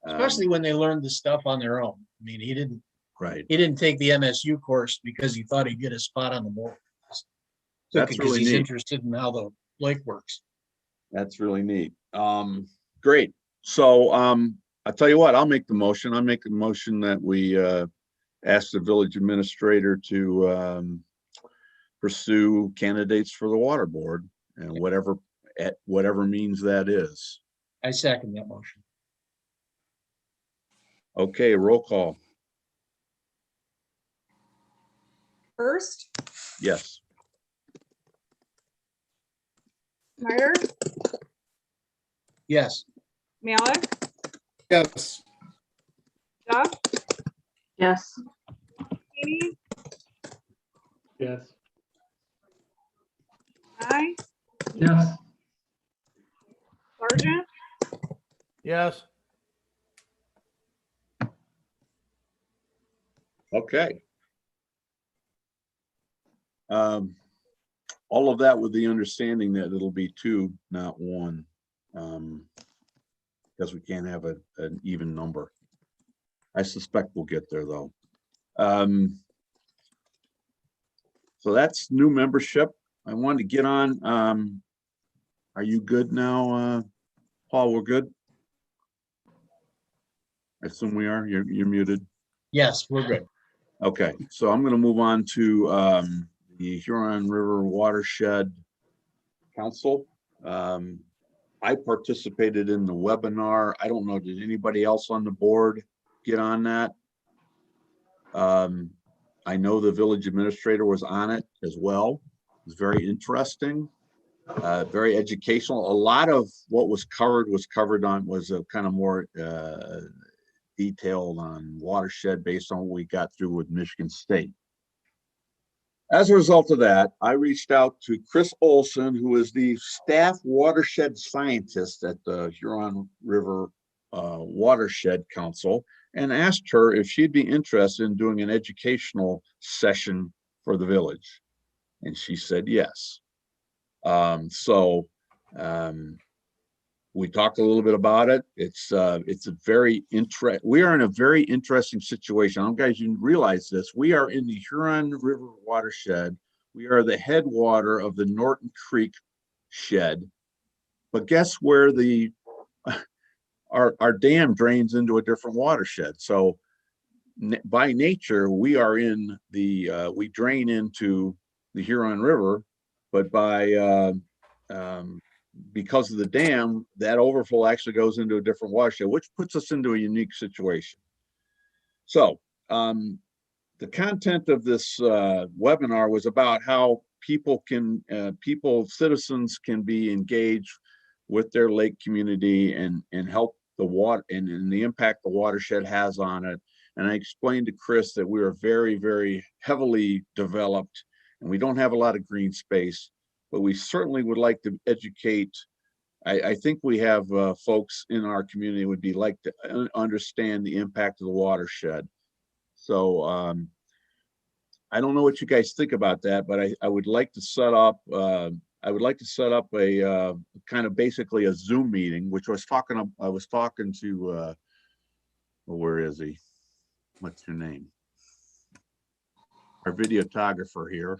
Especially when they learned the stuff on their own. I mean, he didn't take the MSU course because he thought he'd get a spot on the board.
That's
Because
really
he's
neat.
interested in how the lake works.
That's really neat. Great. So, I'll tell you what, I'll make the motion. I'll make a motion that we, ask the village administrator to, pursue candidates for the water board and whatever means that is.
I second that motion.
Okay, roll call.
Hurst,
Yes.
Snyder,
Yes.
Malik,
Yes,
Duff,
Yes.
Haney,
Yes.
I,
Yes.
Sergeant,
Yes.
Okay. all of that with the understanding that it'll be 2, not 1. Because we can't have an even number. I suspect we'll get there though. So that's new membership. I wanted to get on. Are you good now, Paul? We're good? I assume we are. You're muted.
Yes, we're good.
Okay, so I'm going to move on to the Huron River Watershed Council. I participated in the webinar. I don't know, did anybody else on the board get on that? I know the village administrator was on it as well. It was very interesting, very educational. A lot of what was covered was a kind of more detailed on watershed based on what we got through with Michigan State. As a result of that, I reached out to Chris Olson, who is the staff watershed scientist at the Huron River Watershed Council, and asked her if she'd be interested in doing an educational session for the village. And she said yes. We talked a little bit about it. It's a very we are in a very interesting situation. I don't know, guys, you realize this. We are in the Huron River watershed. We are the headwater of the Norton Creek shed. But guess where our dam drains into a different watershed. So by nature, we are in the we drain into the Huron River, but by because of the dam, that overflow actually goes into a different watershed, which puts us into a unique situation. So the content of this webinar was about how citizens can be engaged with their lake community and help the water and the impact the watershed has on it. And I explained to Chris that we are very, very heavily developed and we don't have a lot of green space, but we certainly would like to educate. I think we have folks in our community would be like to understand the impact of the watershed. So I don't know what you guys think about that, but I would like to set up a kind of basically a Zoom meeting, which I was talking to well, where is he? What's your name? Our videographer here.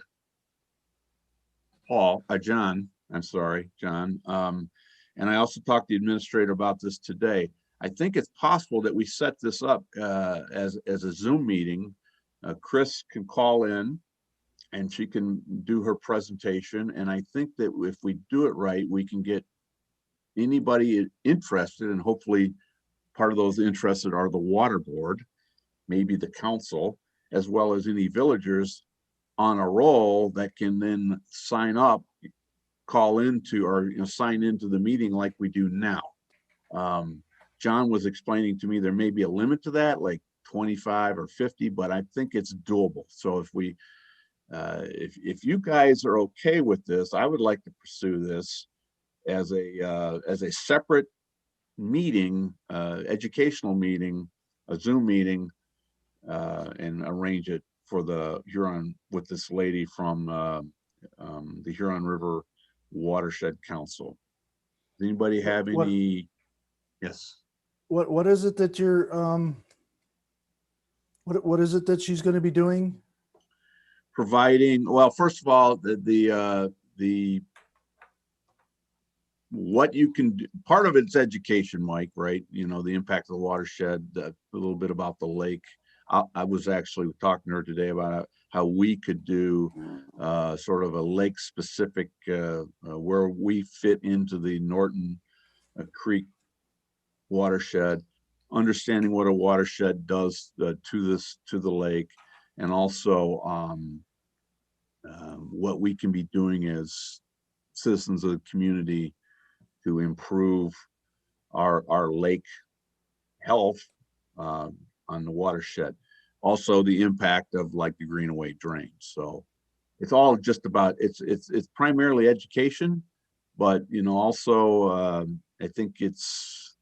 John, I'm sorry, John. And I also talked to the administrator about this today. I think it's possible that we set this up as a Zoom meeting. Chris can call in and she can do her presentation. And I think that if we do it right, we can get anybody interested, and hopefully part of those interested are the water board, maybe the council, as well as any villagers on a roll that can then sign up, call into, or sign into the meeting like we do now. John was explaining to me there may be a limit to that, like 25 or 50, but I think it's doable. So if we, if you guys are okay with this, I would like to pursue this as a separate meeting, educational meeting, a Zoom meeting, and arrange it for the Huron with this lady from the Huron River Watershed Council. Does anybody have any? Yes.
What is it that you're what is it that she's going to be doing?
Providing, well, first of all, the what you can do, part of it's education, Mike, right? The impact of the watershed, a little bit about the lake. I was actually talking to her today about how we could do sort of a lake specific where we fit into the Norton Creek watershed, understanding what a watershed does to the lake, and also what we can be doing as citizens of the community to improve our lake health on the watershed. Also the impact of like the Greenaway drain. So it's all just about, it's primarily education, but also I think it's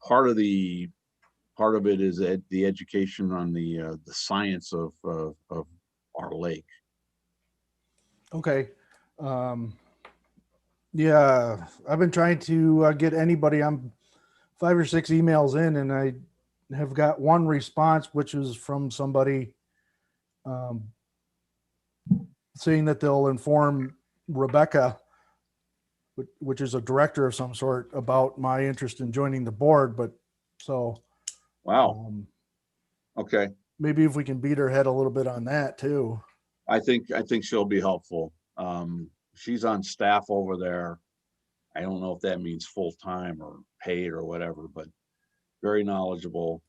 part of it is the education on the science of our lake.
Okay. Yeah, I've been trying to get anybody. I'm 5 or 6 emails in, and I have got one response, which is from somebody um, saying that they'll inform Rebecca, which is a director of some sort, about my interest in joining the board. But so
Wow. Okay.
maybe if we can beat her head a little bit on that too.
I think she'll be helpful. She's on staff over there. I don't know if that means full-time or paid or whatever, but very knowledgeable.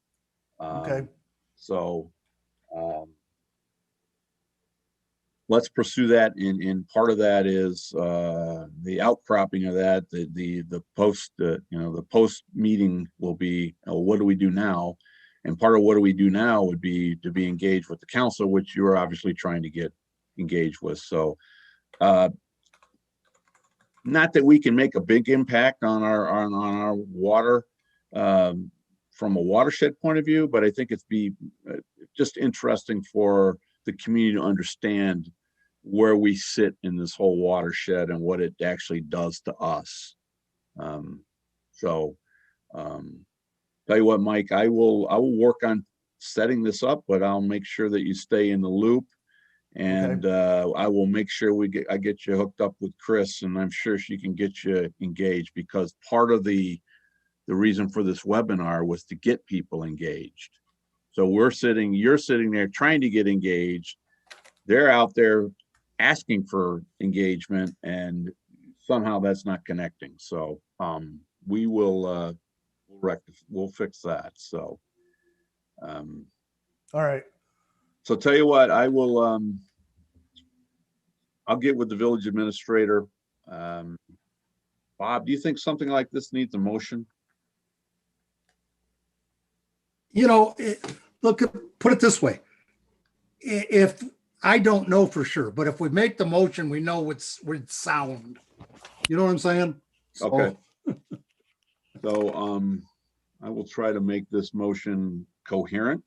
Okay.
So, let's pursue that. And part of that is, the outcropping of that, the post, the post meeting will be, what do we do now? And part of what do we do now would be to be engaged with the council, which you're obviously trying to get engaged with. So, not that we can make a big impact on our water, from a watershed point of view, but I think it's just interesting for the community to understand where we sit in this whole watershed and what it actually does to us. Tell you what, Mike, I will work on setting this up, but I'll make sure that you stay in the loop. And I will make sure I get you hooked up with Chris, and I'm sure she can get you engaged, because part of the reason for this webinar was to get people engaged. So you're sitting there trying to get engaged. They're out there asking for engagement, and somehow that's not connecting. So we'll fix that. So
All right.
so tell you what, I will I'll get with the village administrator. Bob, do you think something like this needs a motion?
Look, put it this way. If I don't know for sure, but if we make the motion, we know it's sound. You know what I'm saying?
Okay. So I will try to make this motion coherent.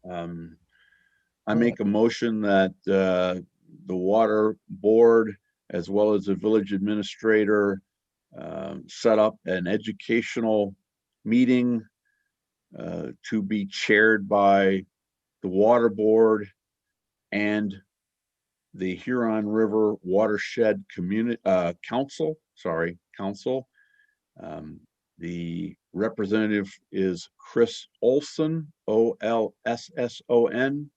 I make a motion that the water board, as well as the village administrator, set up an educational meeting to be chaired by the water board and the Huron River Watershed Community Council. The representative is Chris Olson, Olsson.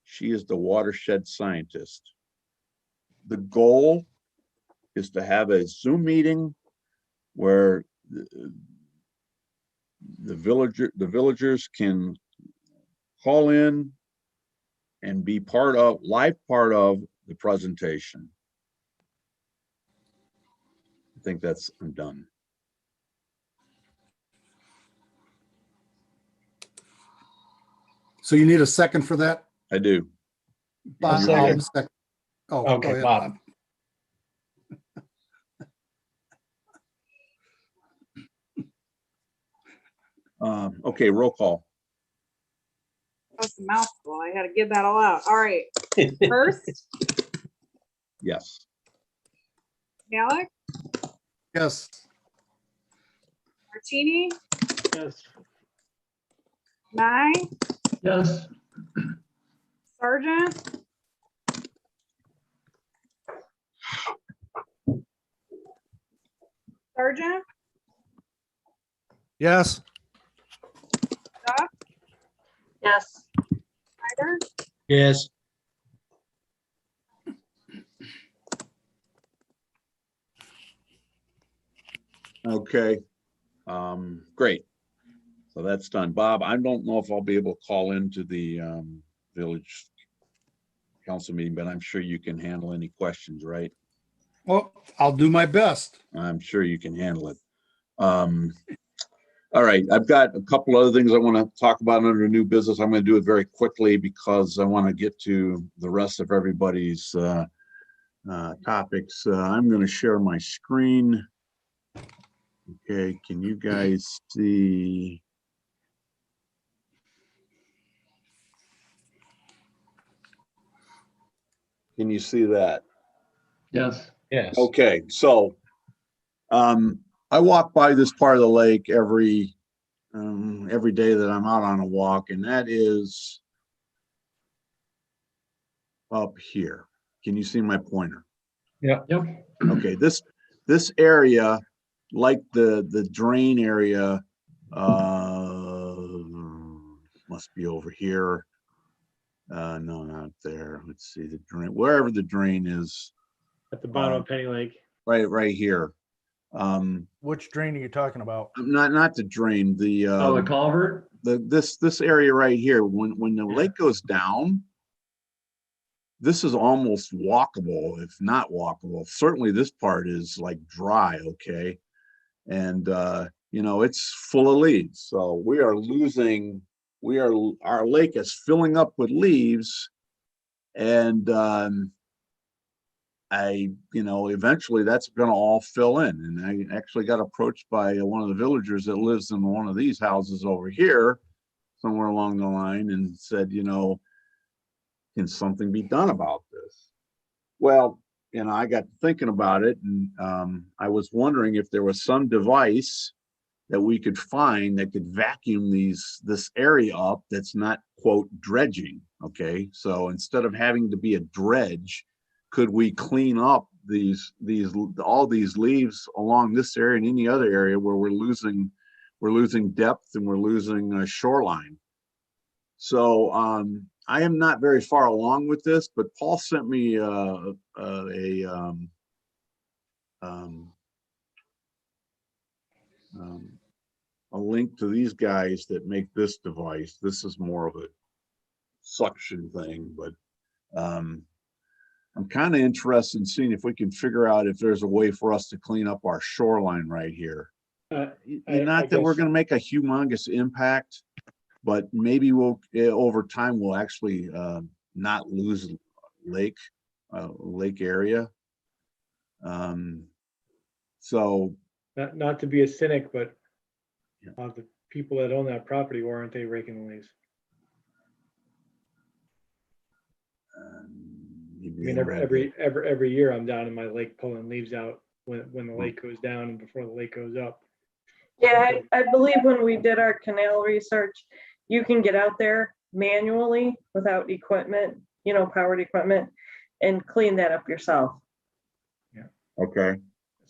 She is the watershed scientist. The goal is to have a Zoom meeting where the villagers can call in and be live part of the presentation. I think I'm done.
So you need a second for that?
I do.
Bob,
Second.
I'll second. Oh, go
Okay,
ahead,
Bob.
Okay, roll call.
That's a mouthful. I had to get that all out. All right. First,
Yes.
Malik,
yes.
Martini,
Yes.
Nye,
Yes.
Sergeant, Sergeant,
Yes.
Duff,
Yes.
Snyder,
Yes.
Okay. Great. So that's done. Bob, I don't know if I'll be able to call into the village council meeting, but I'm sure you can handle any questions, right?
Well, I'll do my best.
I'm sure you can handle it. All right, I've got a couple other things I want to talk about under new business. I'm going to do it very quickly because I want to get to the rest of everybody's topics. I'm going to share my screen. Okay, can you guys see? Can you see that?
Yes.
Yes.
Okay, so I walk by this part of the lake every day that I'm out on a walk, and that is up here. Can you see my pointer?
Yep.
Okay, this area, like the drain area, must be over here. No, not there. Let's see the drain, wherever the drain is,
At the bottom of Penny Lake.
right here.
Which drain are you talking about?
Not the drain,
Oh, the culvert?
this area right here. When the lake goes down, this is almost walkable, if not walkable. Certainly this part is like dry, okay? And it's full of leaves. So our lake is filling up with leaves. And eventually that's gonna all fill in. And I actually got approached by one of the villagers that lives in one of these houses over here, somewhere along the line, and said, can something be done about this? Well, I got thinking about it, and I was wondering if there was some device that we could find that could vacuum this area up that's not, quote, dredging. Okay, so instead of having to be a dredge, could we clean up all these leaves along this area and any other area where we're losing depth and we're losing a shoreline? So I am not very far along with this, but Paul sent me a link to these guys that make this device. This is more of a suction thing, but I'm kind of interested in seeing if we can figure out if there's a way for us to clean up our shoreline right here. Not that we're going to make a humongous impact, but maybe over time we'll actually not lose lake area. So
Not to be a cynic, but the people that own that property, why aren't they raking the leaves? I mean, every year I'm down in my lake pulling leaves out when the lake goes down and before the lake goes up.
Yeah, I believe when we did our canal research, you can get out there manually without equipment, powered equipment, and clean that up yourself.
Okay.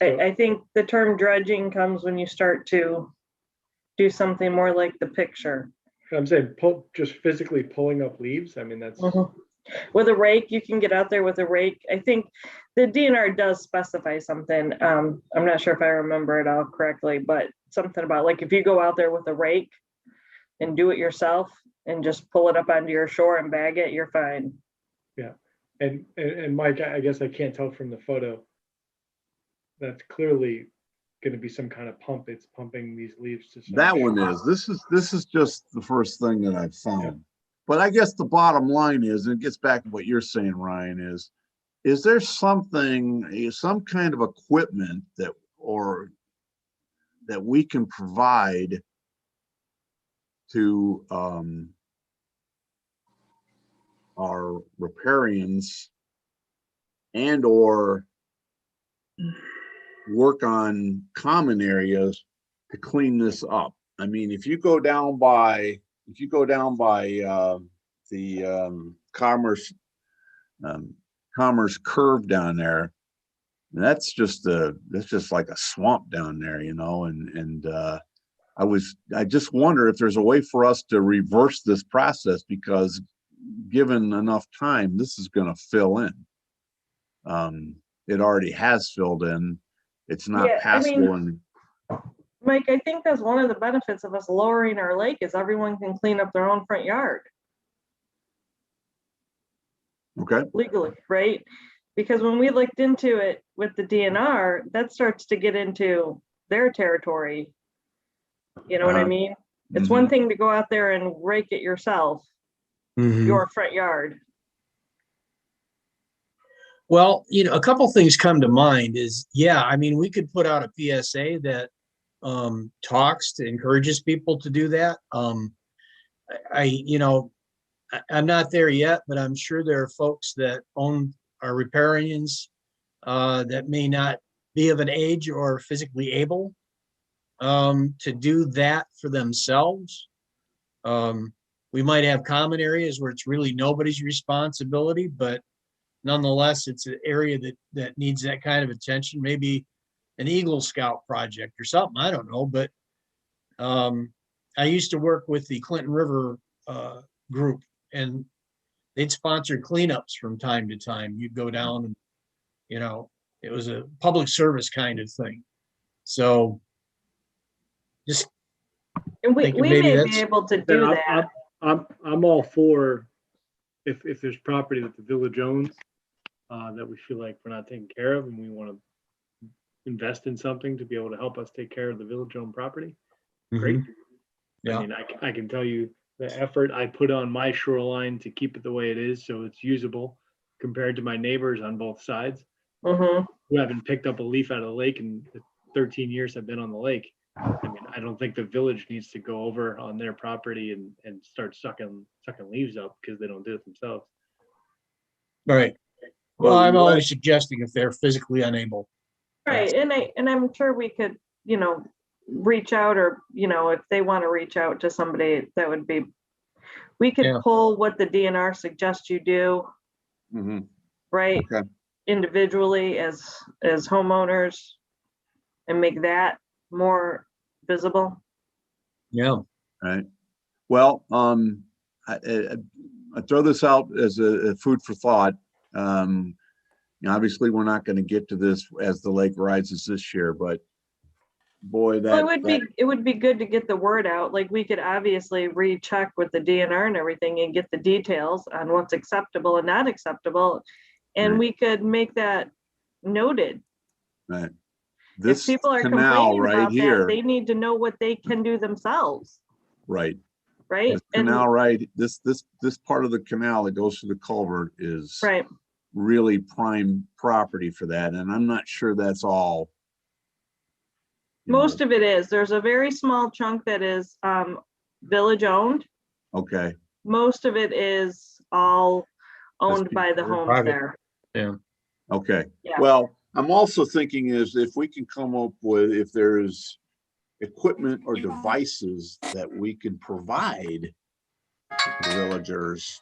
I think the term dredging comes when you start to do something more like the picture.
I'm saying just physically pulling up leaves. I mean, that's
With a rake, you can get out there with a rake. I think the DNR does specify something. I'm not sure if I remember it all correctly, but something about like if you go out there with a rake and do it yourself and just pull it up onto your shore and bag it, you're fine.
Yeah. And Mike, I guess I can't tell from the photo. That's clearly going to be some kind of pump. It's pumping these leaves to
that one is. This is just the first thing that I've found. Yeah. But I guess the bottom line is, and it gets back to what you're saying, Ryan, is there some kind of equipment that we can provide to our riparians and or work on common areas to clean this up? I mean, if you go down by the Commerce Curve down there, that's just like a swamp down there, and I just wonder if there's a way for us to reverse this process, because given enough time, this is going to fill in. It already has filled in. It's not passable.
Mike, I think that's one of the benefits of us lowering our lake is everyone can clean up their own front yard.
Okay.
Legally, right? Because when we looked into it with the DNR, that starts to get into their territory. You know what I mean? It's one thing to go out there and rake it yourself, your front yard.
Well, a couple things come to mind is, I mean, we could put out a PSA that encourages people to do that. I'm not there yet, but I'm sure there are folks that own our riparians that may not be of an age or physically able to do that for themselves. We might have common areas where it's really nobody's responsibility, but nonetheless, it's an area that needs that kind of attention. Maybe an Eagle Scout project or something, I don't know, but I used to work with the Clinton River group, and they'd sponsor cleanups from time to time. You'd go down and, you know, it was a public service kind of thing. So just
And we
thinking
we
maybe
may be
that's-
able to
Then
do that.
I'm all for if there's property that the village owns that we feel like we're not taking care of and we want to invest in something to be able to help us take care of the village owned property. Great.
Yeah.
I mean, I can tell you the effort I put on my shoreline to keep it the way it is so it's usable compared to my neighbors on both sides
Mhm.
who haven't picked up a leaf out of the lake in the 13 years I've been on the lake. I mean, I don't think the village needs to go over on their property and start sucking leaves up because they don't do it themselves.
Right. Well,
Well,
I'm
what-
always suggesting if they're physically unable.
Right, and I'm sure we could, reach out, or, if they want to reach out to somebody, that would be, we could
Yeah.
pull what the DNR suggests you do,
Mhm.
right?
Okay.
Individually as homeowners, and make that more visible.
Yeah.
Right. Well, I throw this out as a food for thought. Obviously, we're not going to get to this as the lake rises this year, but boy,
Well,
that
it would be good to get the word out. Like, we could obviously recheck with the DNR and everything and get the details on what's acceptable and not acceptable. And
Right.
we could make that noted.
right.
If
This
people are
canal
complaining
right
about that,
here,
they need to know what they can do themselves,
right?
right?
This
And,
canal, right? This part of the canal that goes through the culvert is
right,
really prime property for that, and I'm not sure that's all.
most of it is. There's a very small chunk that is village owned.
Okay.
Most of it is all owned by the homes
private.
there.
Okay,
Yeah.
well, I'm also thinking is if we can come up with, if there's equipment or devices that we can provide to villagers.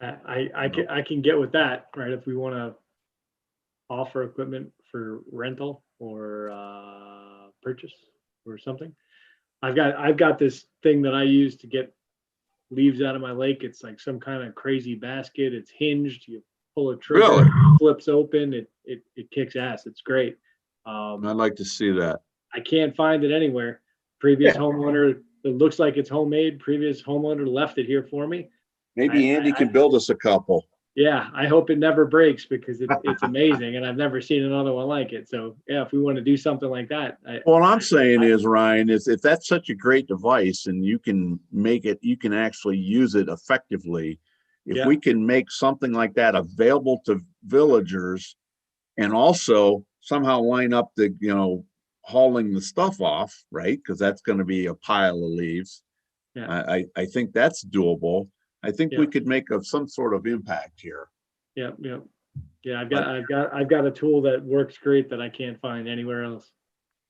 I can get with that, right? If we want to offer equipment for rental or purchase or something. I've got this thing that I use to get leaves out of my lake. It's like some kind of crazy basket. It's hinged. You pull a trigger,
Really?
it flips open. It kicks ass. It's great.
I'd like to see that.
I can't find it anywhere. Previous homeowner, it looks like it's homemade. Previous homeowner left it here for me.
Maybe Andy can build us a couple.
Yeah, I hope it never breaks because it's amazing and I've never seen another one like it. So yeah, if we want to do something like that.
What I'm saying is, Ryan, is if that's such a great device and you can make it, you can actually use it effectively. If
Yeah.
we can make something like that available to villagers and also somehow line up the, hauling the stuff off, right? Because that's going to be a pile of leaves.
Yeah.
I think that's doable. I think we
Yeah.
could make some sort of impact here.
Yeah. I've got a tool that works great that I can't find anywhere else.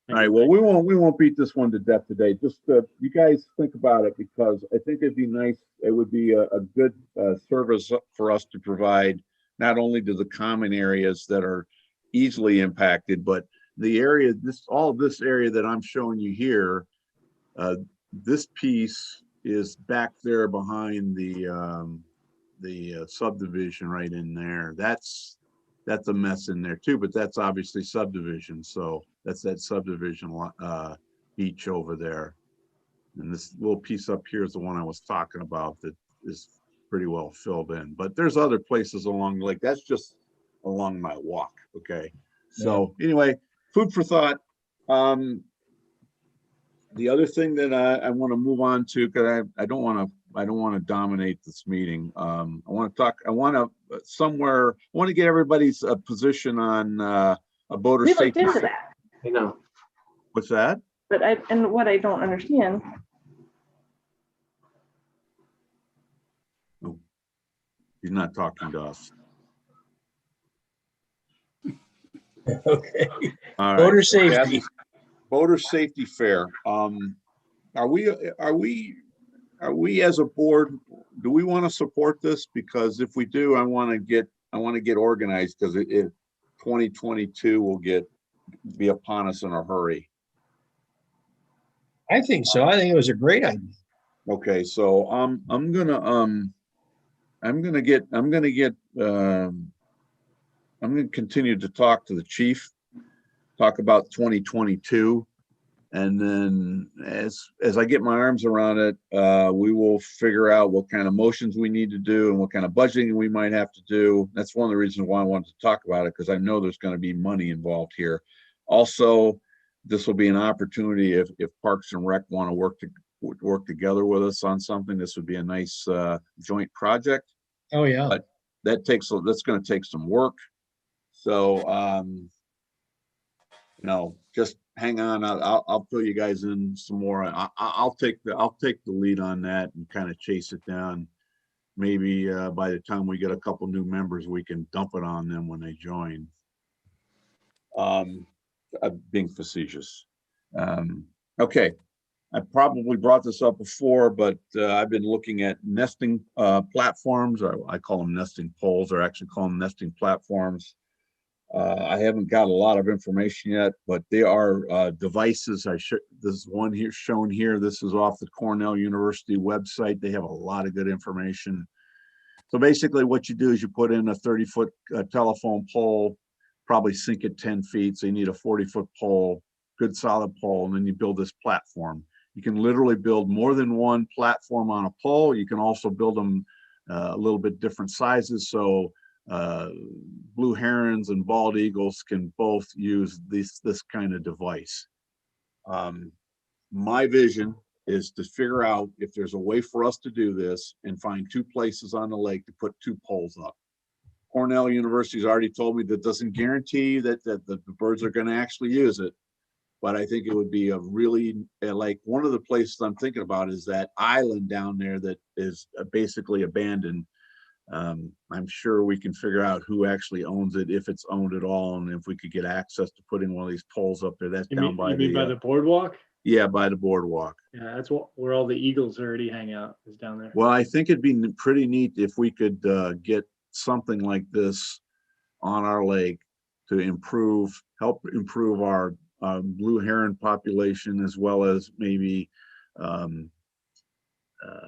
All right, well, we won't beat this one to death today. Just, you guys think about it because I think it'd be nice. It would be a good service for us to provide, not only to the common areas that are easily impacted, but the area, all of this area that I'm showing you here, this piece is back there behind the subdivision right in there. That's a mess in there too, but that's obviously subdivision. So that's that subdivision beach over there. And this little piece up here is the one I was talking about that is pretty well filled in, but there's other places along the lake. That's just along my walk. Okay. So anyway, food for thought. The other thing that I want to move on to, because I don't want to dominate this meeting. I want to get everybody's position on a boater
We looked
safety.
into that,
I know.
What's that?
but what I don't understand,
He's not talking to us.
Okay.
All right.
Voter safety.
Voter safety fair. Are we as a board, do we want to support this? Because if we do, I want to get organized because it 2022 will be upon us in a hurry.
I think so. I think it was a great idea.
Okay, so I'm gonna continue to talk to the chief, talk about 2022. And then as I get my arms around it, we will figure out what kind of motions we need to do and what kind of budgeting we might have to do. That's one of the reasons why I wanted to talk about it, because I know there's going to be money involved here. Also, this will be an opportunity if Parks and Rec want to work together with us on something. This would be a nice joint project.
Oh, yeah.
But that's going to take some work. So, just hang on. I'll fill you guys in some more. I'll take the lead on that and kind of chase it down. Maybe by the time we get a couple new members, we can dump it on them when they join. Being facetious. Okay. I probably brought this up before, but I've been looking at nesting platforms, or I call them nesting poles, or actually call them nesting platforms. I haven't got a lot of information yet, but they are devices. This is one here shown here. This is off the Cornell University website. They have a lot of good information. So basically what you do is you put in a 30-foot telephone pole, probably sink it 10 feet. So you need a 40-foot pole, good solid pole, and then you build this platform. You can literally build more than one platform on a pole. You can also build them a little bit different sizes. So blue herons and bald eagles can both use this kind of device. My vision is to figure out if there's a way for us to do this and find two places on the lake to put two poles up. Cornell University has already told me that doesn't guarantee that the birds are going to actually use it. But I think it would be a really, like, one of the places I'm thinking about is that island down there that is basically abandoned. I'm sure we can figure out who actually owns it, if it's owned at all, and if we could get access to putting one of these poles up there. That's down by
the boardwalk?
Yeah, by the boardwalk.
Yeah, that's where all the eagles already hang out, is down there.
Well, I think it'd be pretty neat if we could get something like this on our lake to help improve our blue heron population, as well as maybe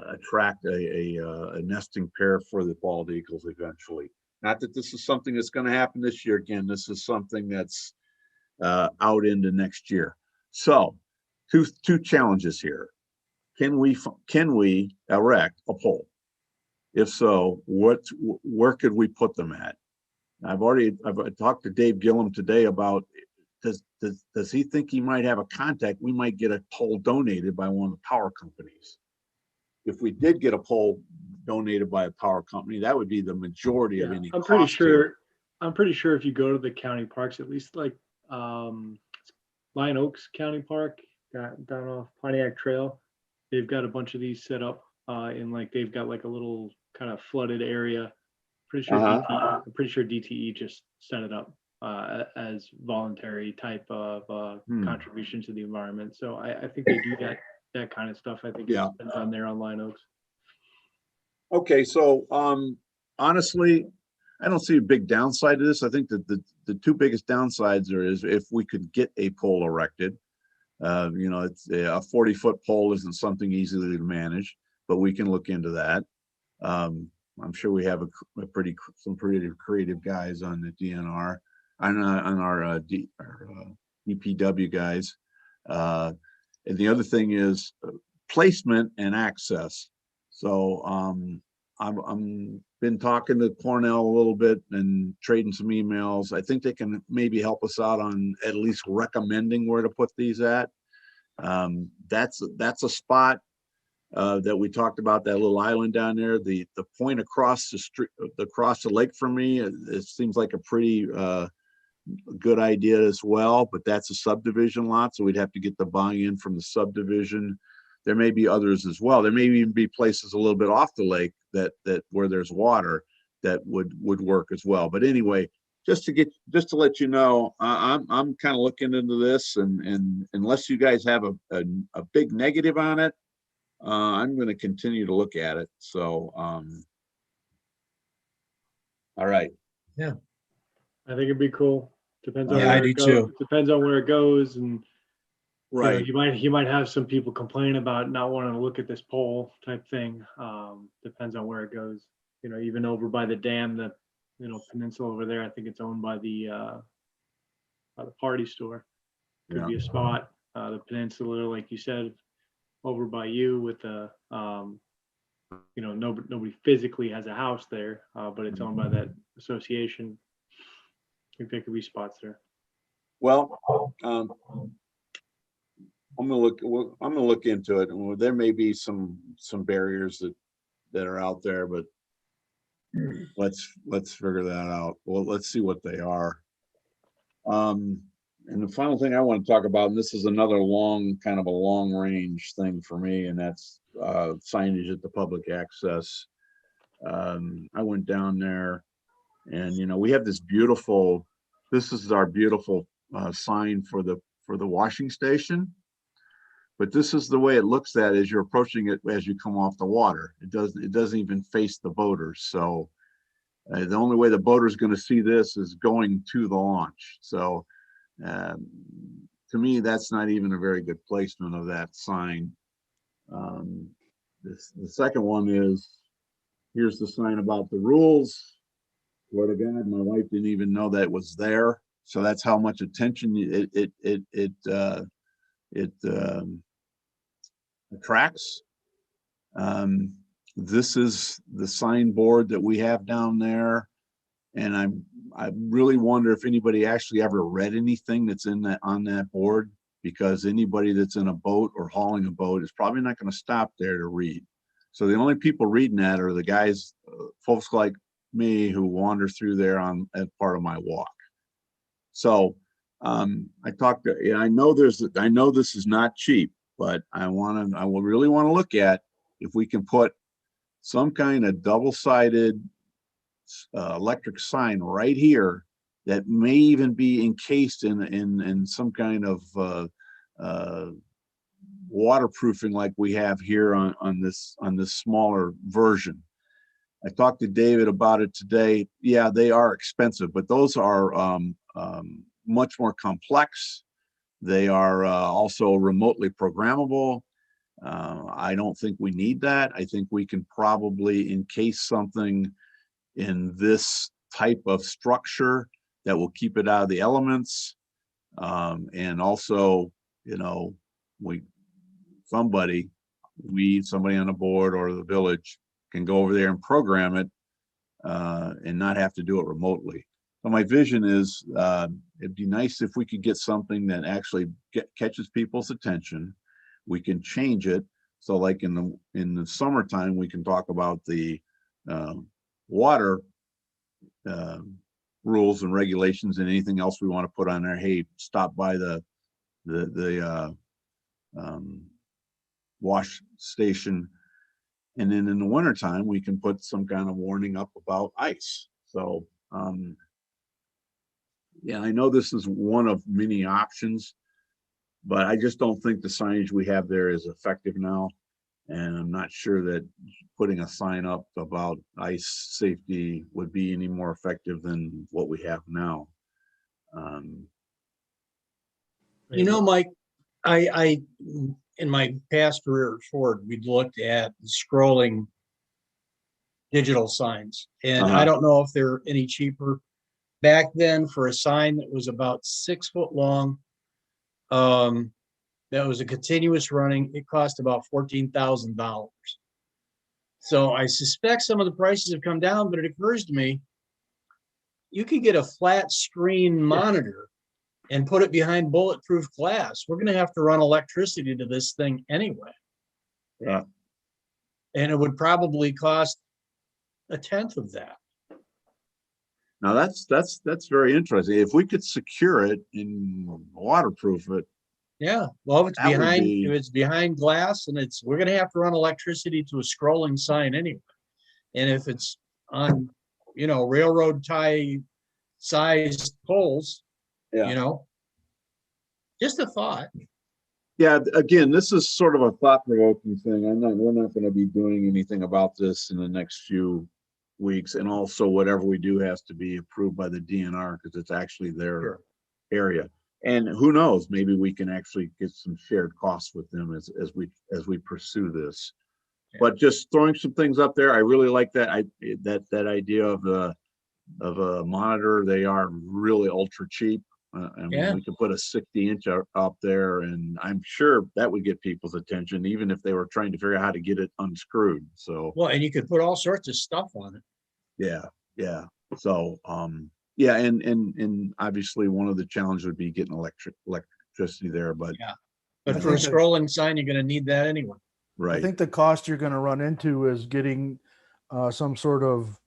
attract a nesting pair for the bald eagles eventually. Not that this is something that's going to happen this year. Again, this is something that's out into next year. So two challenges here. Can we erect a pole? If so, where could we put them at? I've talked to Dave Gillum today about, does he think he might have a contact? We might get a pole donated by one of the power companies. If we did get a pole donated by a power company, that would be the majority of any
I'm
cost here.
pretty sure if you go to the county parks, at least like Lion Oaks County Park down off Pontiac Trail, they've got a bunch of these set up they've got like a little kind of flooded area. I'm pretty sure DTE just set it up as voluntary type of contribution to the environment. So I think they do that kind of stuff. I think it's been done there on Lion Oaks.
Okay, so honestly, I don't see a big downside to this. I think that the two biggest downsides is if we could get a pole erected. It's a 40-foot pole isn't something easily to manage, but we can look into that. I'm sure we have some pretty creative guys on the DNR, on our DPW guys. And the other thing is placement and access. So I'm been talking to Cornell a little bit and trading some emails. I think they can maybe help us out on at least recommending where to put these at. That's a spot that we talked about, that little island down there. The point across the street, across the lake from me, it seems like a pretty good idea as well, but that's a subdivision lot, so we'd have to get the buy-in from the subdivision. There may be others as well. There may even be places a little bit off the lake that where there's water that would work as well. But anyway, just to let you know, I'm kind of looking into this, and unless you guys have a big negative on it, I'm going to continue to look at it. So, all right.
I think it'd be cool. Depends on
Yeah, I
where
do
it goes.
too.
Depends on where it goes, and
Right.
you might have some people complain about not wanting to look at this pole type thing. Depends on where it goes. Even over by the dam, the peninsula over there, I think it's owned by the party store. Could
Yeah.
be a spot. The peninsula, like you said, over by you with the nobody physically has a house there, but it's owned by that association. I think there could be spots there.
Well, I'm gonna look into it. And there may be some barriers that are out there, but let's figure that out. Well, let's see what they are. And the final thing I want to talk about, and this is another kind of a long range thing for me, and that's signage at the public access. I went down there, and we have this is our beautiful sign for the washing station. But this is the way it looks at as you're approaching it as you come off the water. It doesn't even face the boaters. So the only way the boater is going to see this is going to the launch. So to me, that's not even a very good placement of that sign. The second one is, here's the sign about the rules. Swear to God, my wife didn't even know that was there. So that's how much attention it attracts. This is the signboard that we have down there, and I really wonder if anybody actually ever read anything that's on that board, because anybody that's in a boat or hauling a boat is probably not going to stop there to read. So the only people reading that are the guys, folks like me, who wander through there as part of my walk. So I know this is not cheap, but I will really want to look at if we can put some kind of double-sided electric sign right here that may even be encased in some kind of waterproofing like we have here on this smaller version. I talked to David about it today. Yeah, they are expensive, but those are much more complex. They are also remotely programmable. I don't think we need that. I think we can probably encase something in this type of structure that will keep it out of the elements. And also, somebody on the board or the village can go over there and program it and not have to do it remotely. So my vision is it'd be nice if we could get something that actually catches people's attention. We can change it. So like in the summertime, we can talk about the water rules and regulations and anything else we want to put on there. Hey, stop by the wash station. And then in the wintertime, we can put some kind of warning up about ice. So yeah, I know this is one of many options, but I just don't think the signage we have there is effective now. And I'm not sure that putting a sign up about ice safety would be any more effective than what we have now.
Mike, I in my past career at Ford, we'd looked at scrolling digital signs, and I don't know if they're any cheaper. Back then, for a sign that was about 6 foot long, that was a continuous running, it cost about $14,000. So I suspect some of the prices have come down, but it occurs to me, you could get a flat screen monitor and put it behind bulletproof glass. We're going to have to run electricity to this thing anyway.
Yeah.
And it would probably cost a tenth of that.
Now that's very interesting. If we could secure it and waterproof it.
Yeah, well, if
That
it's behind glass, and we're going to have to run electricity to a scrolling sign anyway. And if it's on, railroad tie sized poles,
Yeah.
you know? Just a thought.
Yeah, again, this is sort of a thought-provoking thing. We're not gonna be doing anything about this in the next few weeks. And also whatever we do has to be approved by the DNR because it's actually their
Sure.
area. And who knows, maybe we can actually get some shared costs with them as we pursue this.
Yeah.
But just throwing some things up there, I really like that. That idea of a monitor. They are really ultra cheap. I mean,
Yeah.
we could put a 60-inch up there, and I'm sure that would get people's attention, even if they were trying to figure out how to get it unscrewed. So,
Well, and you could put all sorts of stuff on it.
yeah. So, yeah, and obviously one of the challenges would be getting electricity there, but
Yeah. But
I
for a
think that-
scrolling sign, you're gonna need that anyway.
I
right.
think the cost you're going to run into is getting some sort of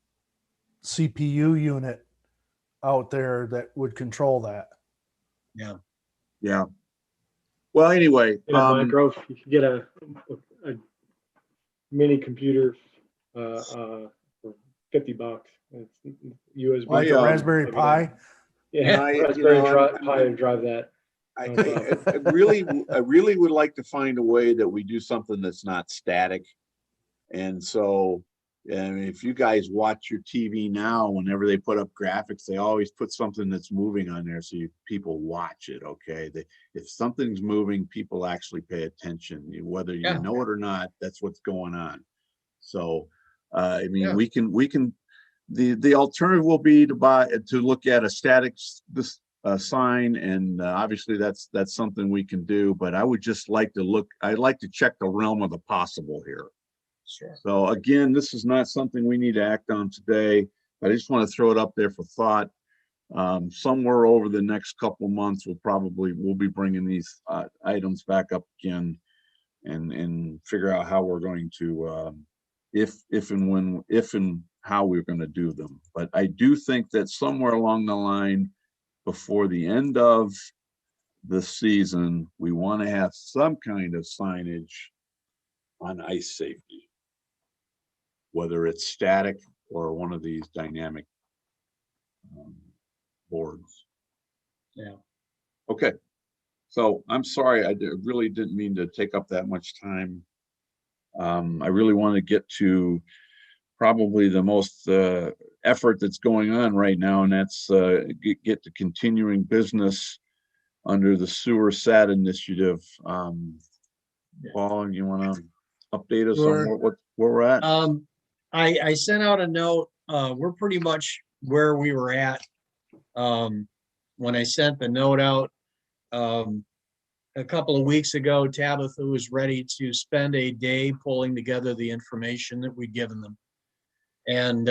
CPU unit out there that would control that.
Yeah.
Yeah. Well, anyway,
Get a micro, you could get a mini computer for $50. It's USB.
Like a Raspberry
plug it in.
Pi.
Yeah,
I- you
Raspberry
know,
Pi to drive that.
I
No
really would like to find a way that we do something that's not static. And so, if you guys watch your TV now, whenever they put up graphics, they always put something that's moving on there so people watch it, okay? If something's moving, people actually pay attention. Whether you
Yeah.
know it or not, that's what's going on. So, I mean,
Yeah.
we can, the alternative will be to look at a static sign, and obviously that's something we can do, but I would just like to I'd like to check the realm of the possible here.
Sure.
So again, this is not something we need to act on today, but I just want to throw it up there for thought. Somewhere over the next couple months, we'll be bringing these items back up again and figure out how we're going to, if and how we're going to do them. But I do think that somewhere along the line, before the end of the season, we want to have some kind of signage on ice safety, whether it's static or one of these dynamic boards.
Yeah.
Okay. So I'm sorry, really didn't mean to take up that much time. I really want to get to probably the most effort that's going on right now, and that's get to continuing business under the sewer SAT initiative. Paul, you want to update us
Sure.
on where we're at?
I sent out a note. We're pretty much where we were at when I sent the note out a couple of weeks ago. Tabitha was ready to spend a day pulling together the information that we'd given them, and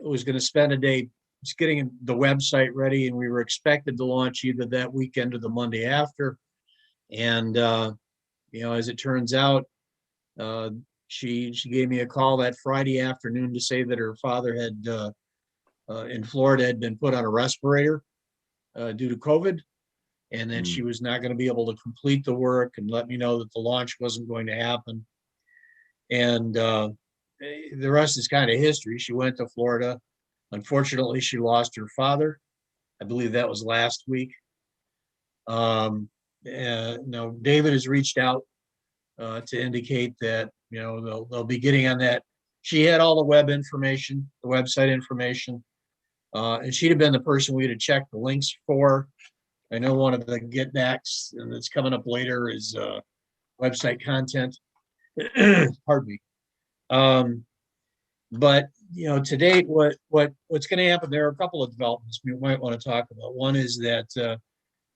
was going to spend a day just getting the website ready, and we were expected to launch either that weekend or the Monday after. And as it turns out, she gave me a call that Friday afternoon to say that her father had in Florida had been put on a respirator due to COVID, and that she was not going to be able to complete the work, and let me know that the launch wasn't going to happen. And the rest is kind of history. She went to Florida. Unfortunately, she lost her father. I believe that was last week. David has reached out to indicate that they'll be getting on that. She had all the web information, the website information, and she'd have been the person we'd have checked the links for. I know one of the get backs that's coming up later is website content. Pardon me. But to date, what's going to happen? There are a couple of developments we might want to talk about. One is that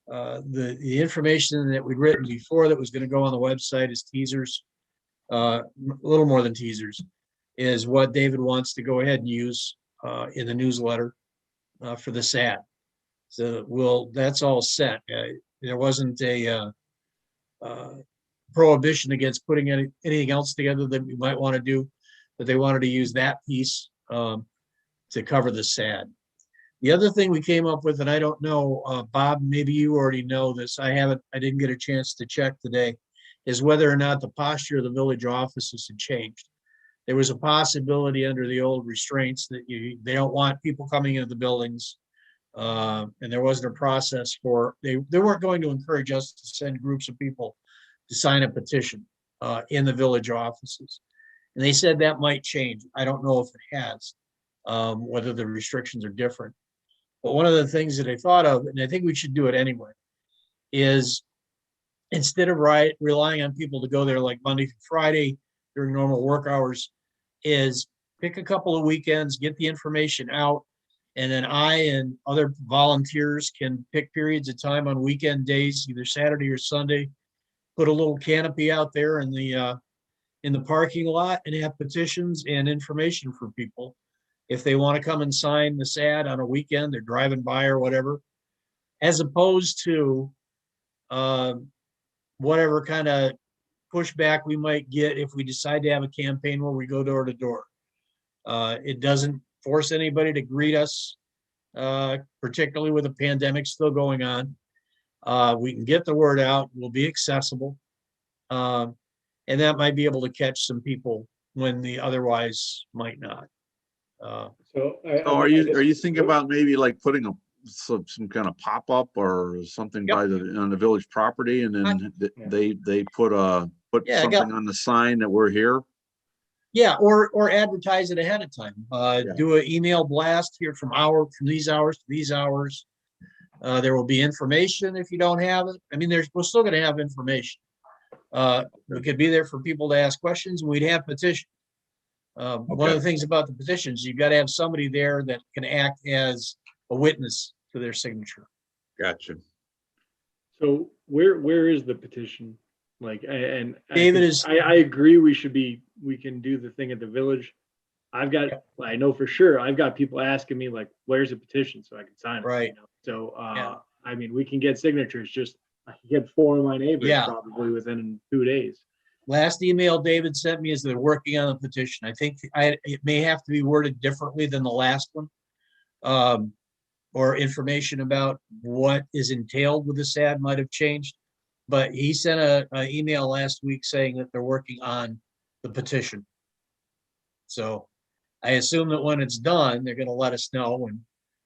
the information that we'd written before that was going to go on the website as teasers, a little more than teasers, is what David wants to go ahead and use in the newsletter for the SAT. So that's all set. There wasn't a prohibition against putting anything else together that we might want to do, but they wanted to use that piece to cover the SAT. The other thing we came up with, and I don't know, Bob, maybe you already know this, I didn't get a chance to check today, is whether or not the posture of the village offices had changed. there was a possibility under the old restraints that they don't want people coming into the buildings. And there wasn't a process for, they weren't going to encourage us to send groups of people to sign a petition in the village offices. And they said that might change. I don't know if it has, whether the restrictions are different. But one of the things that I thought of, and I think we should do it anyway, is instead of relying on people to go there like Monday through Friday during normal work hours, is pick a couple of weekends, get the information out, and then I and other volunteers can pick periods of time on weekend days, either Saturday or Sunday, put a little canopy out there in the parking lot and have petitions and information for people. If they want to come and sign this ad on a weekend, they're driving by or whatever, as opposed to whatever kind of pushback we might get if we decide to have a campaign where we go door to door. It doesn't force anybody to greet us, particularly with the pandemic still going on. We can get the word out, we'll be accessible. And that might be able to catch some people when the otherwise might not.
So
Are you thinking about maybe like putting some kind of pop-up or something
Yep.
on the village property, and then they put
Yeah, I got-
something on the sign that we're here?
Yeah, or advertise it ahead of time. Do an email blast here from these hours to these hours. There will be information if you don't have it. I mean, we're still gonna have information. We could be there for people to ask questions, and we'd have petitions. One of the things about the petitions, you've got to have somebody there that can act as a witness to their signature.
Gotcha.
So where is the petition? Like, and
David is-
I agree we can do the thing at the village. I know for sure, I've got people asking me like, where's the petition so I can sign it?
Right.
You know? So,
Yeah.
I mean, we can get signatures, I can get 4 of my neighbors
Yeah.
probably within 2 days.
Last email David sent me is they're working on the petition. I think it may have to be worded differently than the last one. Or information about what is entailed with this ad might have changed. But he sent an email last week saying that they're working on the petition. So I assume that when it's done, they're gonna let us know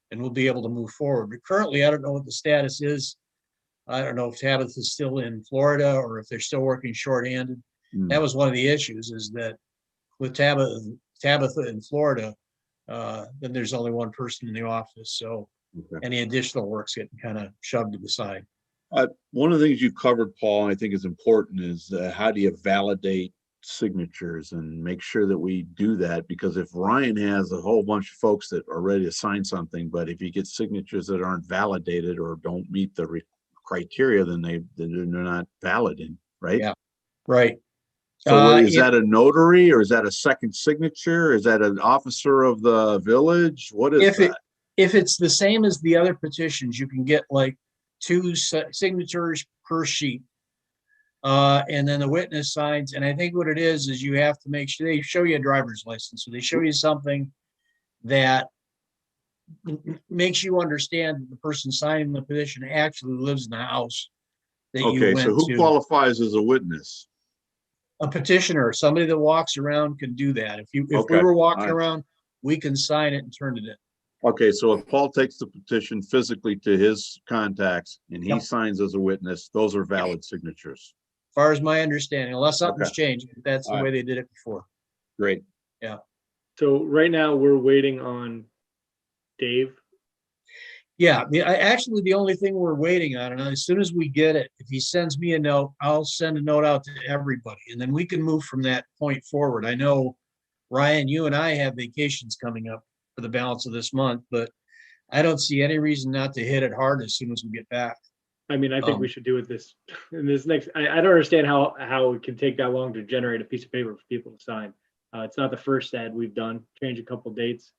and we'll be able to move forward. But currently, I don't know what the status is. I don't know if Tabitha is still in Florida or if they're still working shorthanded. That was one of the issues, is that with Tabitha in Florida, then there's only one person in the office. So any additional work's getting kind of shoved to the side.
One of the things you covered, Paul, and I think is important, is how do you validate signatures and make sure that we do that? Because if Ryan has a whole bunch of folks that are ready to sign something, but if you get signatures that aren't validated or don't meet the criteria, then they're not valid, right?
Yeah. Right.
So is that a notary, or is that a second signature? Is that an officer of the village? What is that?
If it's the same as the other petitions, you can get like 2 signatures per sheet. And then the witness signs. And I think what it is you have to make sure they show you a driver's license. So they show you something that makes you understand that the person signing the petition actually lives in the house that you
Okay,
went
so who
to.
qualifies as a witness?
A petitioner, somebody that walks around can do that. If we
Okay,
were walking
all right.
around, we can sign it and turn it in.
Okay, so if Paul takes the petition physically to his contacts and he
Yep.
signs as a witness, those are valid signatures.
As far as my understanding, unless something's changed, that's the
All right.
way they did it before.
Great.
So right now we're waiting on Dave.
Yeah, actually, the only thing we're waiting on, and as soon as we get it, if he sends me a note, I'll send a note out to everybody, and then we can move from that point forward. I know, Ryan, you and I have vacations coming up for the balance of this month, but I don't see any reason not to hit it hard as soon as we get back.
I mean, I think we
Um,
should do it in this next, I don't understand how it can take that long to generate a piece of paper for people to sign. It's not the first ad we've done, change a couple dates.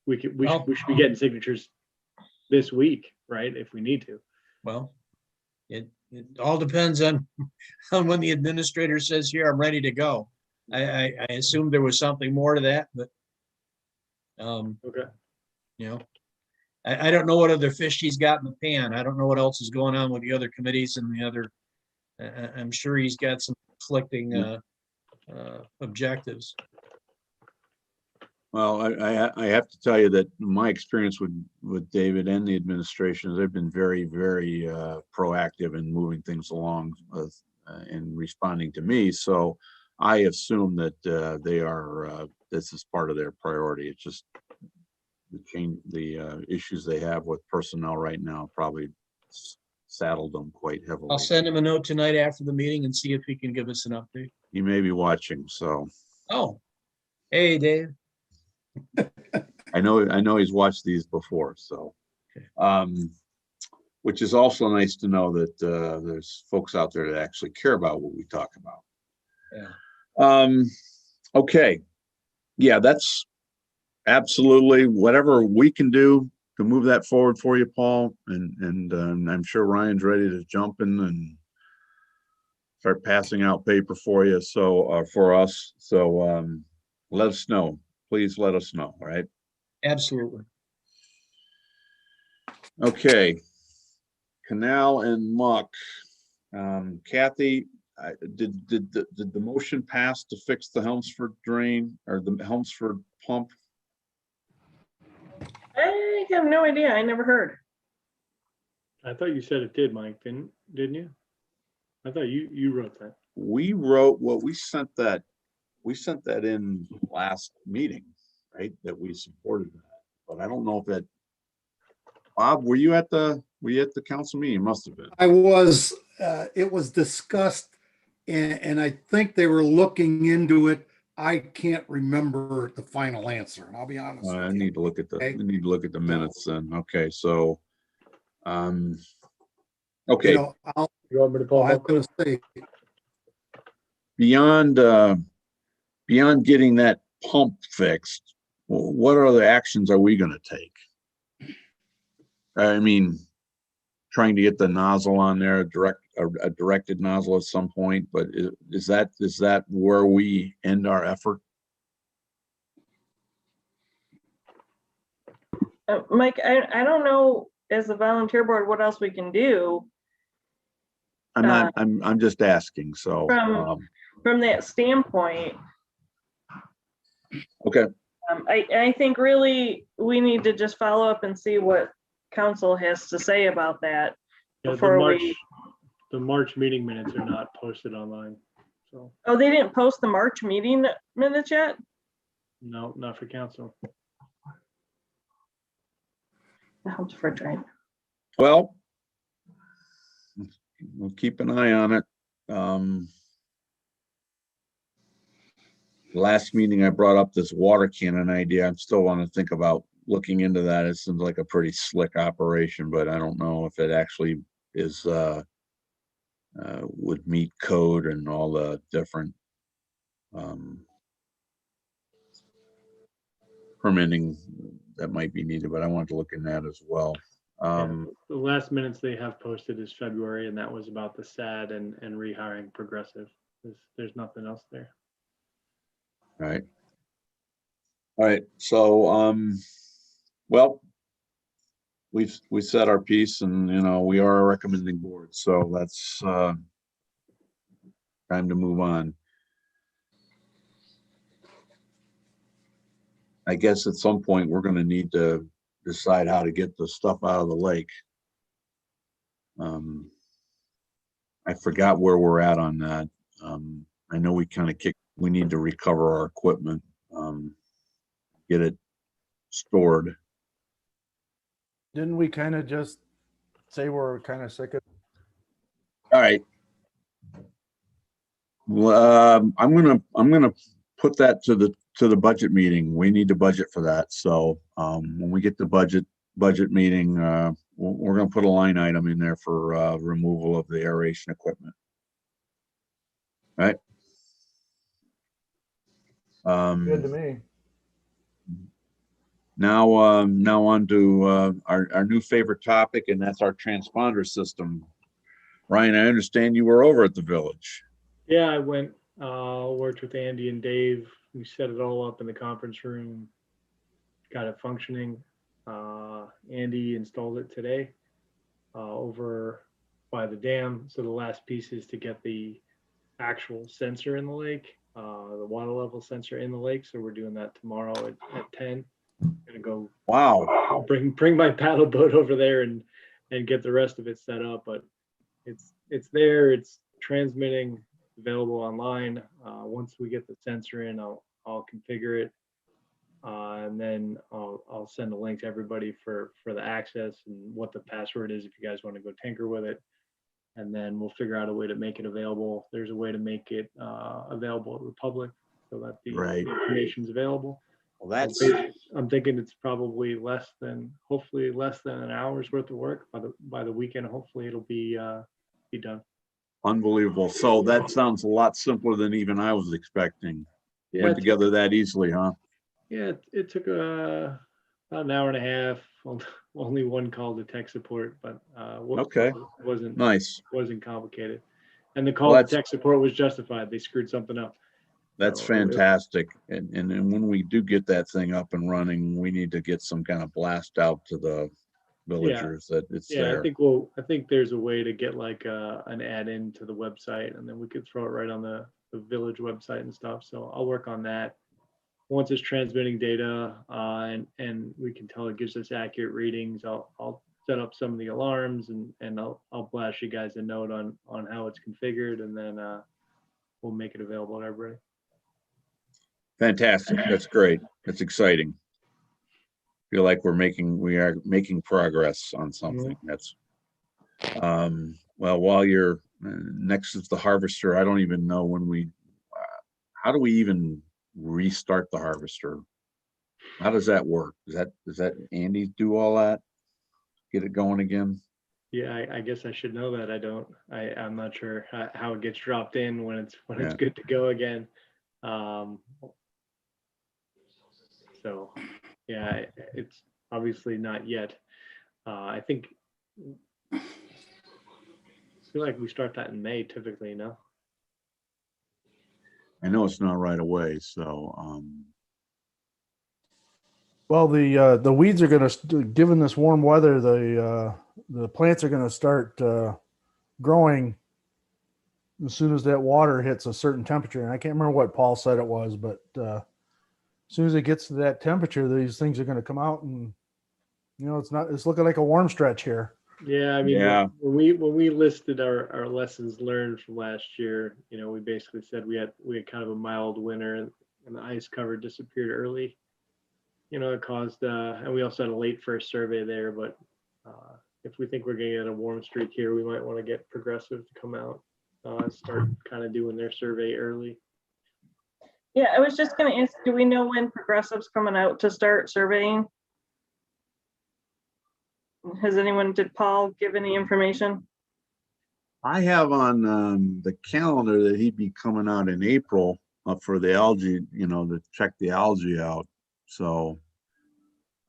We should be getting signatures this week, right? If we need to.
Well, it all depends on when the administrator says, here, I'm ready to go. I assumed there was something more to that, but
Okay.
you know, I don't know what other fish he's got in the pan. I don't know what else is going on with the other committees and the other. I'm sure he's got some conflicting objectives.
Well, I have to tell you that my experience with David and the administration, they've been very, very proactive in moving things along and responding to me. So I assume that they are, this is part of their priority. It's just the issues they have with personnel right now probably saddled them quite heavily.
I'll send him a note tonight after the meeting and see if he can give us an update.
He may be watching, so
Oh, hey, Dave.
I know he's watched these before, so.
Okay.
Which is also nice to know that there's folks out there that actually care about what we talk about.
Yeah.
Okay. Yeah, that's absolutely whatever we can do to move that forward for you, Paul. And I'm sure Ryan's ready to jump in and start passing out paper for you. So for us. So let us know. Please let us know. All right.
Absolutely.
Okay. Canal and muck. Kathy, did the motion pass to fix the Helmsford drain or the Helmsford pump?
I have no idea. I never heard.
I thought you said it did, Mike, didn't you? I thought you wrote that.
We wrote, well, we sent that in last meeting, right? That we supported that, but I don't know if that, Bob, were you at the council meeting? You must have been.
I was, it was discussed and I think they were looking into it. I can't remember the final answer, and I'll be honest
I
with you.
need to look at the,
Okay.
we need to look at the minutes then. Okay, so,
You
okay,
know,
You want me to pull
I was
up?
gonna say,
beyond getting that pump fixed, what other actions are we gonna take? I mean, trying to get the nozzle on there, a directed nozzle at some point, but is that where we end our effort?
Mike, I don't know, as a volunteer board, what else we can do
I'm just asking, so.
from that standpoint.
Okay,
I think really we need to just follow up and see what council has to say about that
Yeah,
before we.
the March meeting minutes are not posted online, so
Oh, they didn't post the March meeting minutes yet?
no, not for council.
The Helmsford drain.
well, we'll keep an eye on it. Last meeting, I brought up this water cannon idea. I still want to think about looking into that. It seems like a pretty slick operation, but I don't know if it actually is, would meet code and all the different permitting that might be needed, but I want to look in that as well.
Yeah, the last minutes they have posted is February, and that was about the SAD and rehiring Progressive. There's nothing else there.
Right. All right, so, well, we said our piece and, you know, we are a recommending board, so that's, time to move on. I guess at some point, we're gonna need to decide how to get the stuff out of the lake. I forgot where we're at on that. I know we kind of we need to recover our equipment, get it stored.
Didn't we kind of just say we're kind of sick of?
All right. Well, I'm gonna put that to the budget meeting. We need to budget for that. So when we get the budget meeting, we're gonna put a line item in there for removal of the aeration equipment. Right.
Good to me.
Now on to our new favorite topic, and that's our transponder system. Ryan, I understand you were over at the village.
Yeah, I went, worked with Andy and Dave. We set it all up in the conference room, got it functioning. Andy installed it today over by the dam. So the last piece is to get the actual sensor in the lake. the water level sensor in the lake. So we're doing that tomorrow at 10. Gonna go
Wow.
bring my paddle boat over there and get the rest of it set up. But it's there. It's transmitting, available online. Once we get the sensor in, I'll configure it. And then I'll send a link to everybody for the access and what the password is if you guys want to go tinker with it. And then we'll figure out a way to make it available. There's a way to make it available to the public so that the
Right.
information's available.
Well, that's,
I'm thinking it's probably hopefully less than an hour's worth of work. By the weekend, hopefully it'll be done.
unbelievable. So that sounds a lot simpler than even I was expecting.
Yeah,
Went together that easily, huh?
yeah, it took about an hour and a half. Only one call to tech support, but
Okay.
wasn't
Nice.
complicated. And the call
Well,
to tech support was justified. They screwed something up.
That's
So,
fantastic. And then when we do get that thing up and running, we need to get some kind of blast out to the villagers that it's
Yeah,
there.
I think there's a way to get like an add-in to the website, and then we could throw it right on the village website and stuff. So I'll work on that. Once it's transmitting data and we can tell it gives us accurate readings, I'll set up some of the alarms and I'll blast you guys a note on how it's configured, and then we'll make it available to everybody.
Fantastic. That's great. That's exciting. Feel like we are making progress on something. That's, well, while you're next is the harvester, I don't even know when how do we even restart the harvester? How does that work? Does that Andy do all that? Get it going again?
Yeah, I guess I should know that. I'm not sure how it gets dropped in when it's
Yeah.
good to go again. So yeah, it's obviously not yet. I feel like we start that in May typically, no?
I know it's not right away, so,
Well, the weeds are going to, given this warm weather, the plants are going to start growing as soon as that water hits a certain temperature. And I can't remember what Paul said it was, but as soon as it gets to that temperature, these things are going to come out, and it's looking like a warm stretch here.
Yeah, I mean,
Yeah.
when we listed our lessons learned from last year, we basically said we had kind of a mild winter and the ice cover disappeared early. It caused, and we also had a late first survey there, but if we think we're going to get a warm streak here, we might want to get Progressive to come out and start kind of doing their survey early.
Yeah, I was just gonna ask, do we know when Progressive's coming out to start surveying? Did Paul give any information?
I have on the calendar that he'd be coming out in April for the algae, to check the algae out. So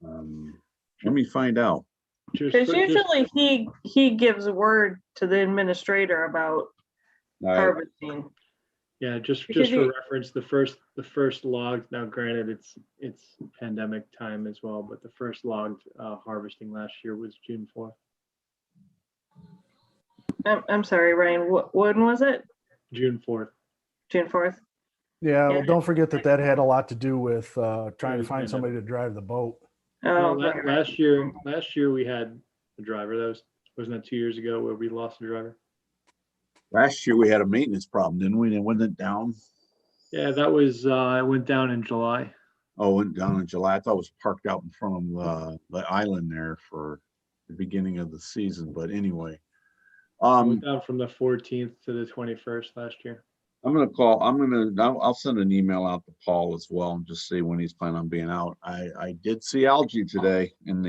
let me find out.
Because usually he gives word to the administrator about harvesting.
Yeah, just
Because
for reference, the first logged, now granted it's pandemic time as well, but the first logged harvesting last year was June 4th.
I'm sorry, Ryan, when was it?
June 4th.
June 4th?
Yeah, well,
Yeah.
don't forget that had a lot to do with trying to find somebody to drive the boat.
Oh,
Well,
right.
last year we had a driver. Wasn't that 2 years ago where we lost a driver?
Last year we had a maintenance problem, didn't we? And it went down.
Yeah, that was it went down in July.
Oh, it went down in July. I thought it was parked out in front of the island there for the beginning of the season. But anyway,
It went down from the 14th to the 21st last year.
I'll send an email out to Paul as well and just see when he's planning on being out. I did see algae today in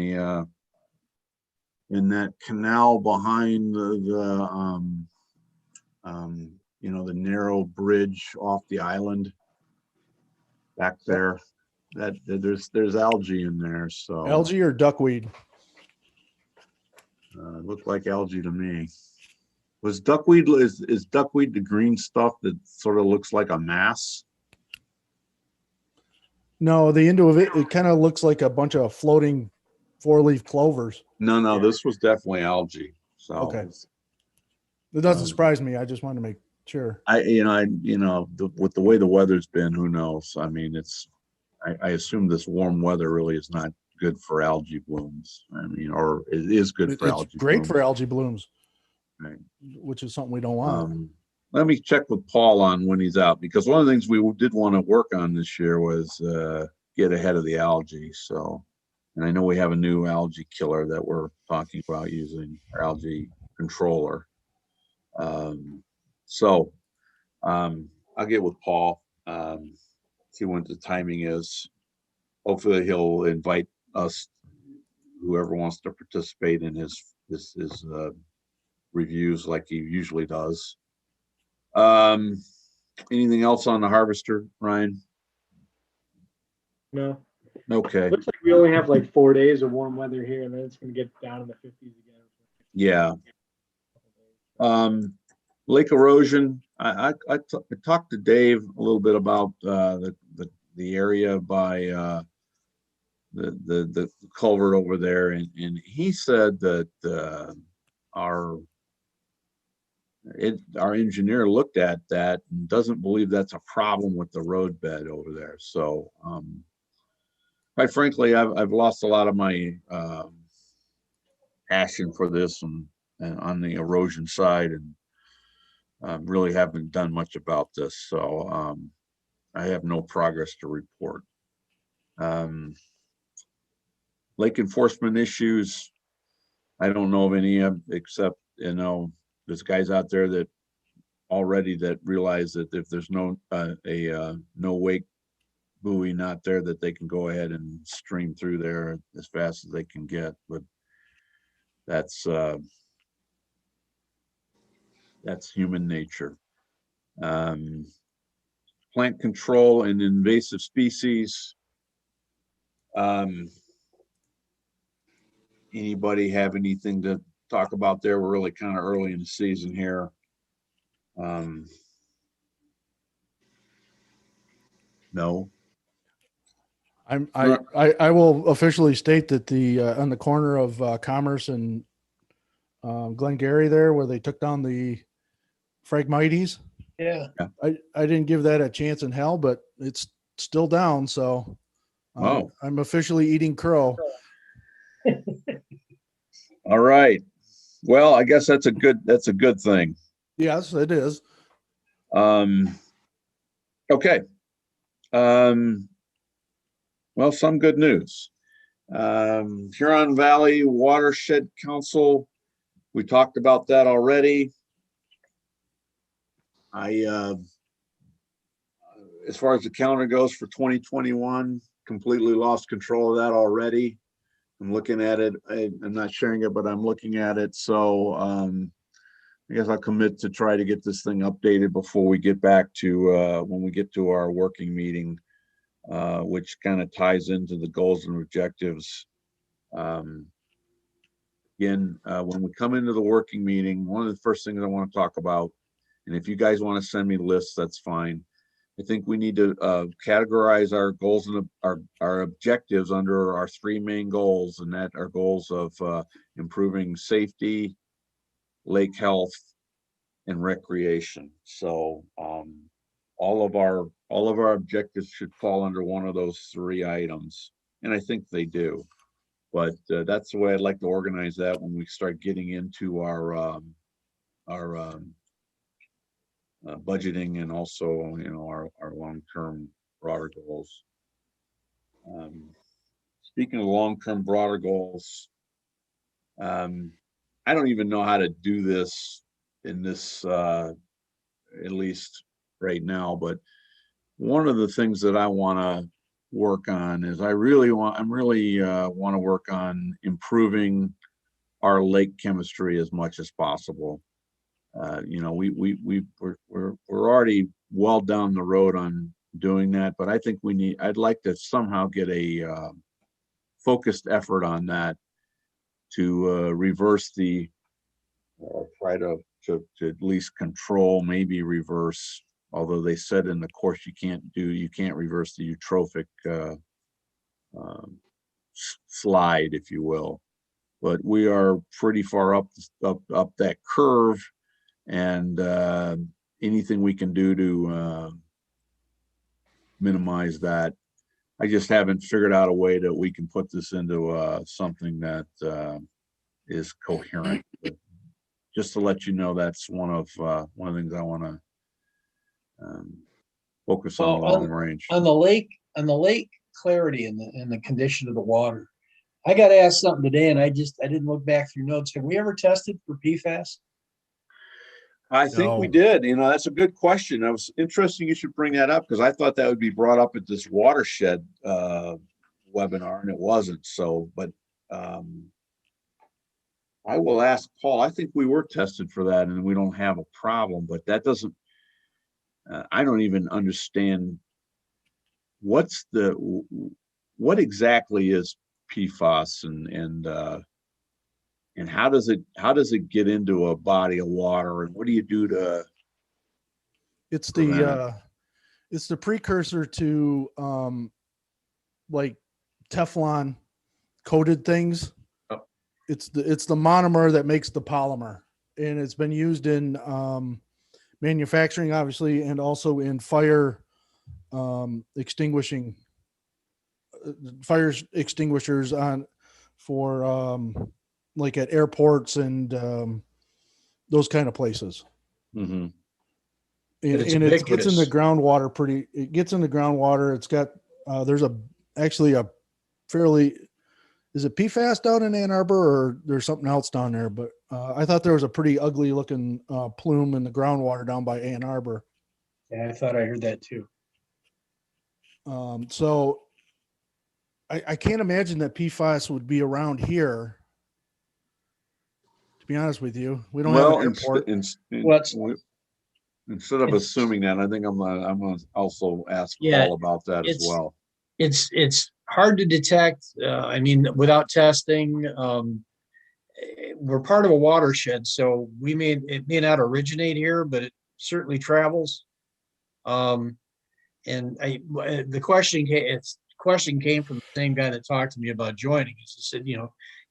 that canal behind the narrow bridge off the island back there. That there's algae in there. So
Algae or duckweed?
looked like algae to me. Was duckweed is duckweed the green stuff that sort of looks like a mass?
No, the end of it kind of looks like a bunch of floating 4-leaf clovers.
No,
Yeah.
this was definitely algae. So
Okay. It doesn't surprise me. I just wanted to make Sure.
With the way the weather's been, who knows? I mean, I assume this warm weather really is not good for algae blooms. I mean, or it is good for
It's
algae
great
blooms.
for algae blooms,
Right.
which is something we don't want.
Let me check with Paul on when he's out, because one of the things we did want to work on this year was get ahead of the algae. So, and I know we have a new algae killer that we're talking about using, our algae controller. I'll get with Paul, see what the timing is. Hopefully he'll invite us, whoever wants to participate in his reviews like he usually does. Anything else on the harvester, Ryan?
No,
Okay,
looks like we only have like 4 days of warm weather here, and then it's gonna get down in the 50s again.
yeah. Lake erosion, I talked to Dave a little bit about the area by the culvert over there, and he said that our engineer looked at that and doesn't believe that's a problem with the road bed over there. So quite frankly, I've lost a lot of my passion for this and on the erosion side, and really haven't done much about this. So I have no progress to report. Lake enforcement issues, I don't know of any except, there's guys out there that already that realize that if there's no no wake buoy not there, that they can go ahead and stream through there as fast as they can get. But that's human nature. Plant control and invasive species. Anybody have anything to talk about there? We're really kind of early in the season here. No.
I will officially state that the on the corner of Commerce and Glengarry there, where they took down the Phragmites,
Yeah.
I didn't give that a chance in hell, but it's still down. So
Oh.
I'm officially eating crow.
All right. Well, I guess that's a good thing.
Yes, it is.
Okay. Well, some good news. Huron Valley Watershed Council, we talked about that already. As far as the calendar goes for 2021, completely lost control of that already. I'm looking at it. I'm not sharing it, but I'm looking at it. So I guess I'll commit to try to get this thing updated before we get back to when we get to our working meeting, which kind of ties into the goals and objectives. Again, when we come into the working meeting, one of the first things I want to talk about, and if you guys want to send me lists, that's fine. I think we need to categorize our goals and our objectives under our three main goals, and that are goals of improving safety, lake health, and recreation. So all of our objectives should fall under one of those three items, and I think they do. But that's the way I'd like to organize that when we start getting into our budgeting, and also, our long-term broader goals. Speaking of long-term broader goals, I don't even know how to do this in this, at least right now, but one of the things that I want to work on is I really want to work on improving our lake chemistry as much as possible. We're already well down the road on doing that, but I think I'd like to somehow get a focused effort on that to reverse try to at least control, maybe reverse, although they said in the course you can't reverse the eutrophic slide, if you will, but we are pretty far up that curve. And anything we can do to minimize that. I just haven't figured out a way that we can put this into something that is coherent. But just to let you know, that's one of the things I want to focus on
Well,
long range.
On the lake clarity and the condition of the water. I got asked something today and I didn't look back through notes. Have we ever tested for PFAS?
I think we
No.
did. You know, that's a good question. It was interesting you should bring that up because I thought that would be brought up at this watershed webinar, and it wasn't. So, but I will ask Paul. I think we were tested for that, and we don't have a problem. But that doesn't. I don't even understand what exactly is PFAS and how does it get into a body of water, and what do you do to
It's
prevent
it's the precursor to like Teflon coated things.
Oh.
It's the monomer that makes the polymer, and it's been used in manufacturing, obviously, and also in fire extinguishing fire extinguishers for like at airports and those kind of places.
Mm-hmm.
And
it's
it gets in the
ubiquitous.
groundwater it gets in the groundwater. It's got there's actually a fairly, is it PFAS down in Ann Arbor or there's something else down there? But I thought there was a pretty ugly looking plume in the groundwater down by Ann Arbor.
Yeah, I thought I heard that too.
So I can't imagine that PFAS would be around here. To be honest with you, we don't have an airport.
Instead of
It's-
assuming that, I think I'm going to also ask
Yeah,
Paul about that as
it's-
well.
It's hard to detect. I mean, without testing, we're part of a watershed, so it may not originate here, but it certainly travels. And the question came from the same guy that talked to me about joining. He said,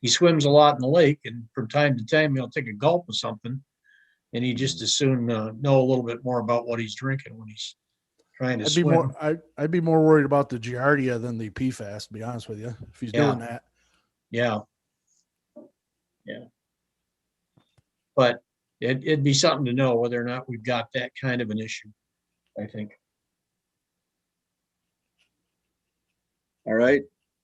he swims a lot in the lake, and from time to time he'll take a gulp of something, and he just as soon know a little bit more about what he's drinking when he's trying to swim.
I'd be more worried about the Giardia than the PFAS, to be honest with you, if he's doing that.
Yeah. But it'd be something to know whether or not we've got that kind of an issue, I think.
All right.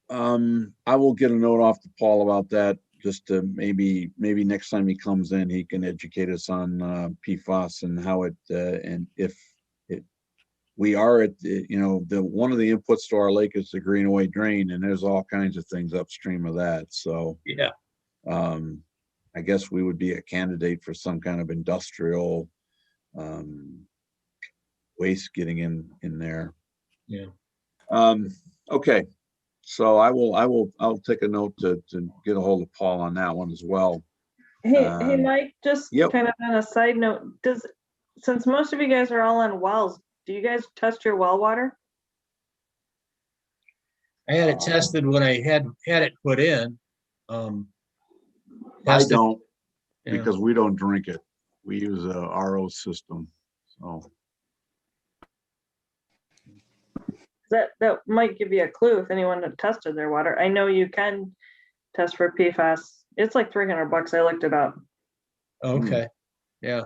I will get a note off to Paul about that, just to maybe next time he comes in, he can educate us on PFAS and how it and if we are at one of the inputs to our lake is the Greenaway drain, and there's all kinds of things upstream of that. So
Yeah.
I guess we would be a candidate for some kind of industrial waste getting in there.
Yeah.
Okay. So I'll take a note to get a hold of Paul on that one as well.
Hey, Mike, just
Yep.
kind of on a side note, since most of you guys are all on wells, do you guys test your well water?
I had it tested when I had it put in.
I
Tested-
don't,
yeah.
because we don't drink it. We use a RO system. So
That might give you a clue if anyone had tested their water. I know you can test for PFAS. It's like $300. I looked it up.
Okay, yeah.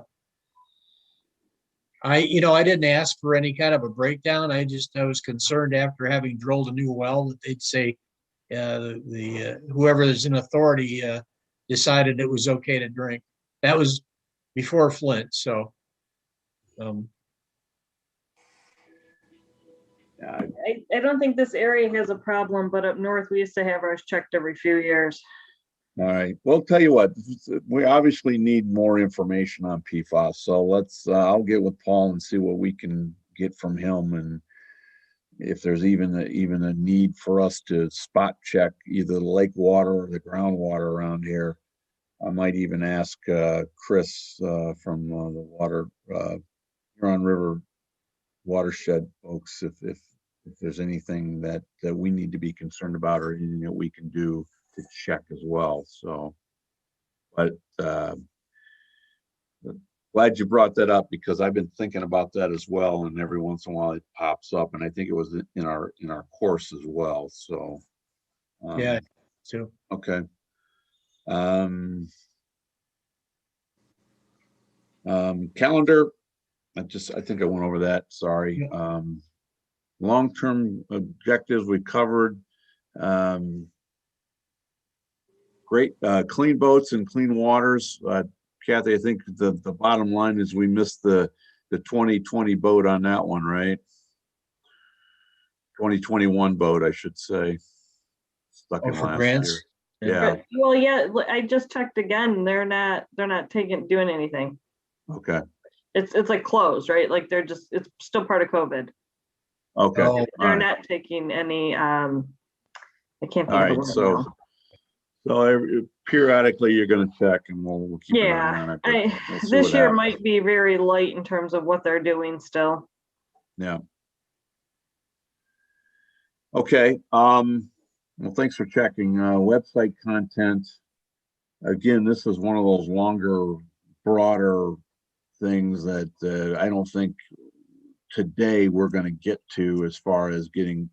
I didn't ask for any kind of a breakdown. I was concerned after having drilled a new well that they'd say whoever is in authority decided it was okay to drink. That was before Flint, so.
I don't think this area has a problem, but up north, we used to have ours checked every few years.
all right. Well, tell you what, we obviously need more information on PFAS. So I'll get with Paul and see what we can get from him, and if there's even a need for us to spot check either the lake water or the groundwater around here. I might even ask Chris from the Huron River watershed folks if there's anything that we need to be concerned about or anything that we can do to check as well. So, but Glad you brought that up because I've been thinking about that as well, and every once in a while it pops up, and I think it was in our course as well. So,
Yeah, so
okay. Calendar. I think I went over that. Sorry. Long-term objectives we covered. Great, clean boats and clean waters. Kathy, I think the bottom line is we missed the 2020 boat on that one, right? 2021 boat, I should say. Stuck in
for
last
grants?
year. Yeah,
Well, yeah, I just checked again. They're not doing anything.
okay,
It's like closed, right? Like it's still part of COVID.
okay.
Oh,
All
They're
right.
not taking any, I can't
All
think of the
right,
word
so
now.
periodically you're gonna check and we'll keep an eye on
Yeah,
it. But we'll see
this
what
year
happens.
might be very light in terms of what they're doing still.
Yeah. Okay, well, thanks for checking. Website content. Again, this is one of those longer, broader things that I don't think today we're going to get to as far as getting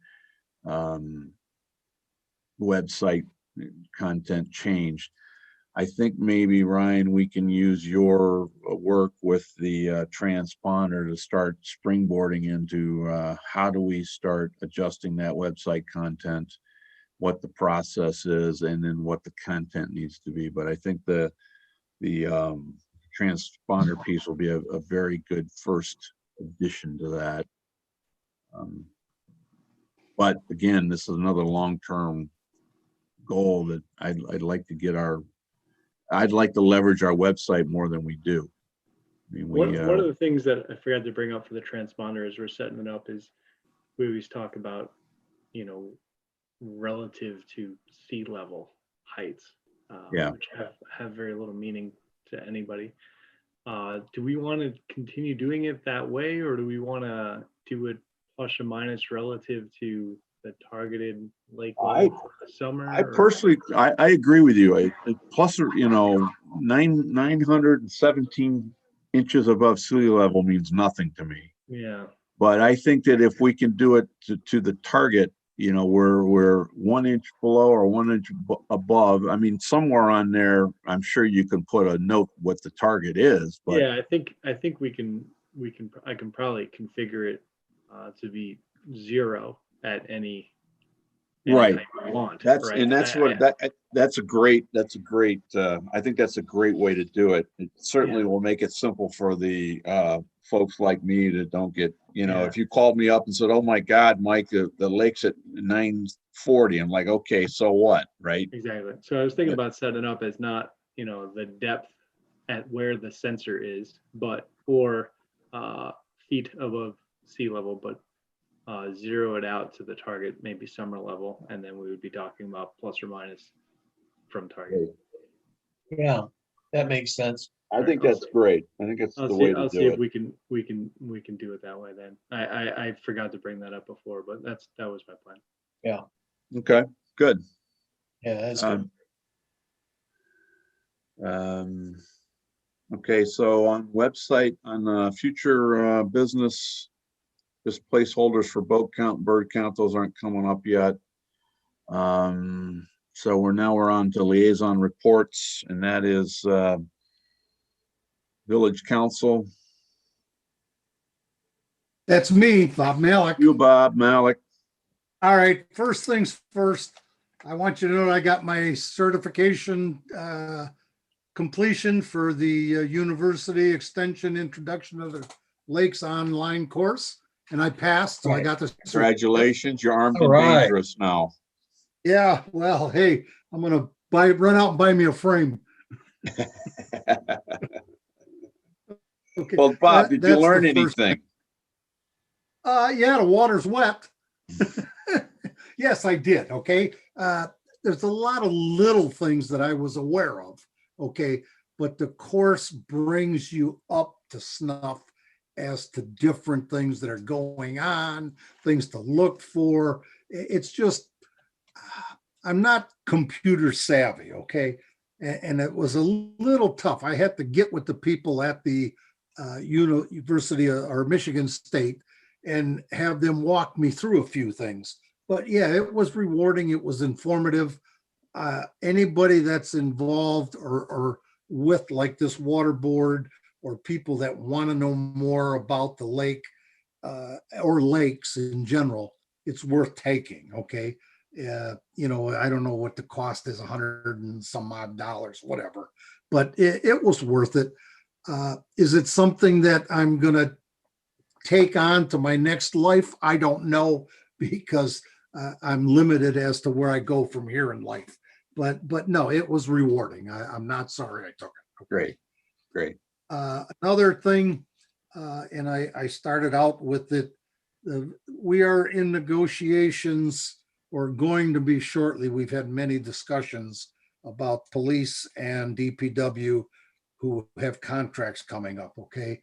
website content changed. I think maybe, Ryan, we can use your work with the transponder to start springboarding into how do we start adjusting that website content, what the process is, and then what the content needs to be. But I think the transponder piece will be a very good first addition to that. But again, this is another long-term goal that I'd like to get I'd like to leverage our website more than we do. I mean,
One of the things that I forgot to bring up for the transponder as we're setting it up is we always talk about, relative to sea level heights,
Yeah.
which have very little meaning to anybody. Do we want to continue doing it that way, or do we want to do it plus or minus relative to the targeted lake level for the summer?
I personally, I agree with you. Plus, 917 inches above sea level means nothing to me.
Yeah.
But I think that if we can do it to the target, we're 1 inch below or 1 inch above. I mean, somewhere on there, I'm sure you can put a note what the target is. But
Yeah, I think I can probably configure it to be 0 at any
right.
height we want.
That's
right?
and that's that's a great I think that's a great way to do it. It certainly will make it simple for the folks like me that don't get, if you called me up and said, oh my God, Mike, the lake's at 940, I'm like, okay, so what, right?
Exactly. So I was thinking about setting it up as not, the depth at where the sensor is, but or feet above sea level, but 0 it out to the target, maybe summer level, and then we would be talking about plus or minus from target.
yeah, that makes sense.
I think that's great. I think that's the way to
I'll see
do
if
it.
we can do it that way then. I forgot to bring that up before, but that was my plan.
Yeah,
Okay, good.
yeah, that's good.
Okay, so on website, on future business, just placeholders for boat count, bird count, those aren't coming up yet. So we're on to liaison reports, and that is village council.
That's me, Bob Malik.
You, Bob Malik.
All right, first things first, I want you to know I got my certification completion for the University Extension Introduction of the Lakes online course, and I passed, so I got the.
Congratulations, you're armed
All
and
right.
dangerous now.
Yeah, well, hey, I'm gonna run out and buy me a frame. Okay.
Well, Bob, did you
That's
learn
the first
anything?
Yeah, the water's wet. Yes, I did. Okay. There's a lot of little things that I was aware of. Okay. But the course brings you up to snuff as to different things that are going on, things to look for. It's just, I'm not computer savvy. Okay. And it was a little tough. I had to get with the people at the University or Michigan State and have them walk me through a few things. But yeah, it was rewarding. It was informative. Anybody that's involved or with like this water board or people that want to know more about the lake or lakes in general, it's worth taking. Okay. I don't know what the cost is, 100 and some odd dollars, whatever, but it was worth it. Is it something that I'm going to take on to my next life? I don't know, because I'm limited as to where I go from here in life. But no, it was rewarding. I'm not sorry I took it.
Great, great.
Another thing, and I started out with it, we are in negotiations, or going to be shortly. We've had many discussions about police and DPW who have contracts coming up, okay?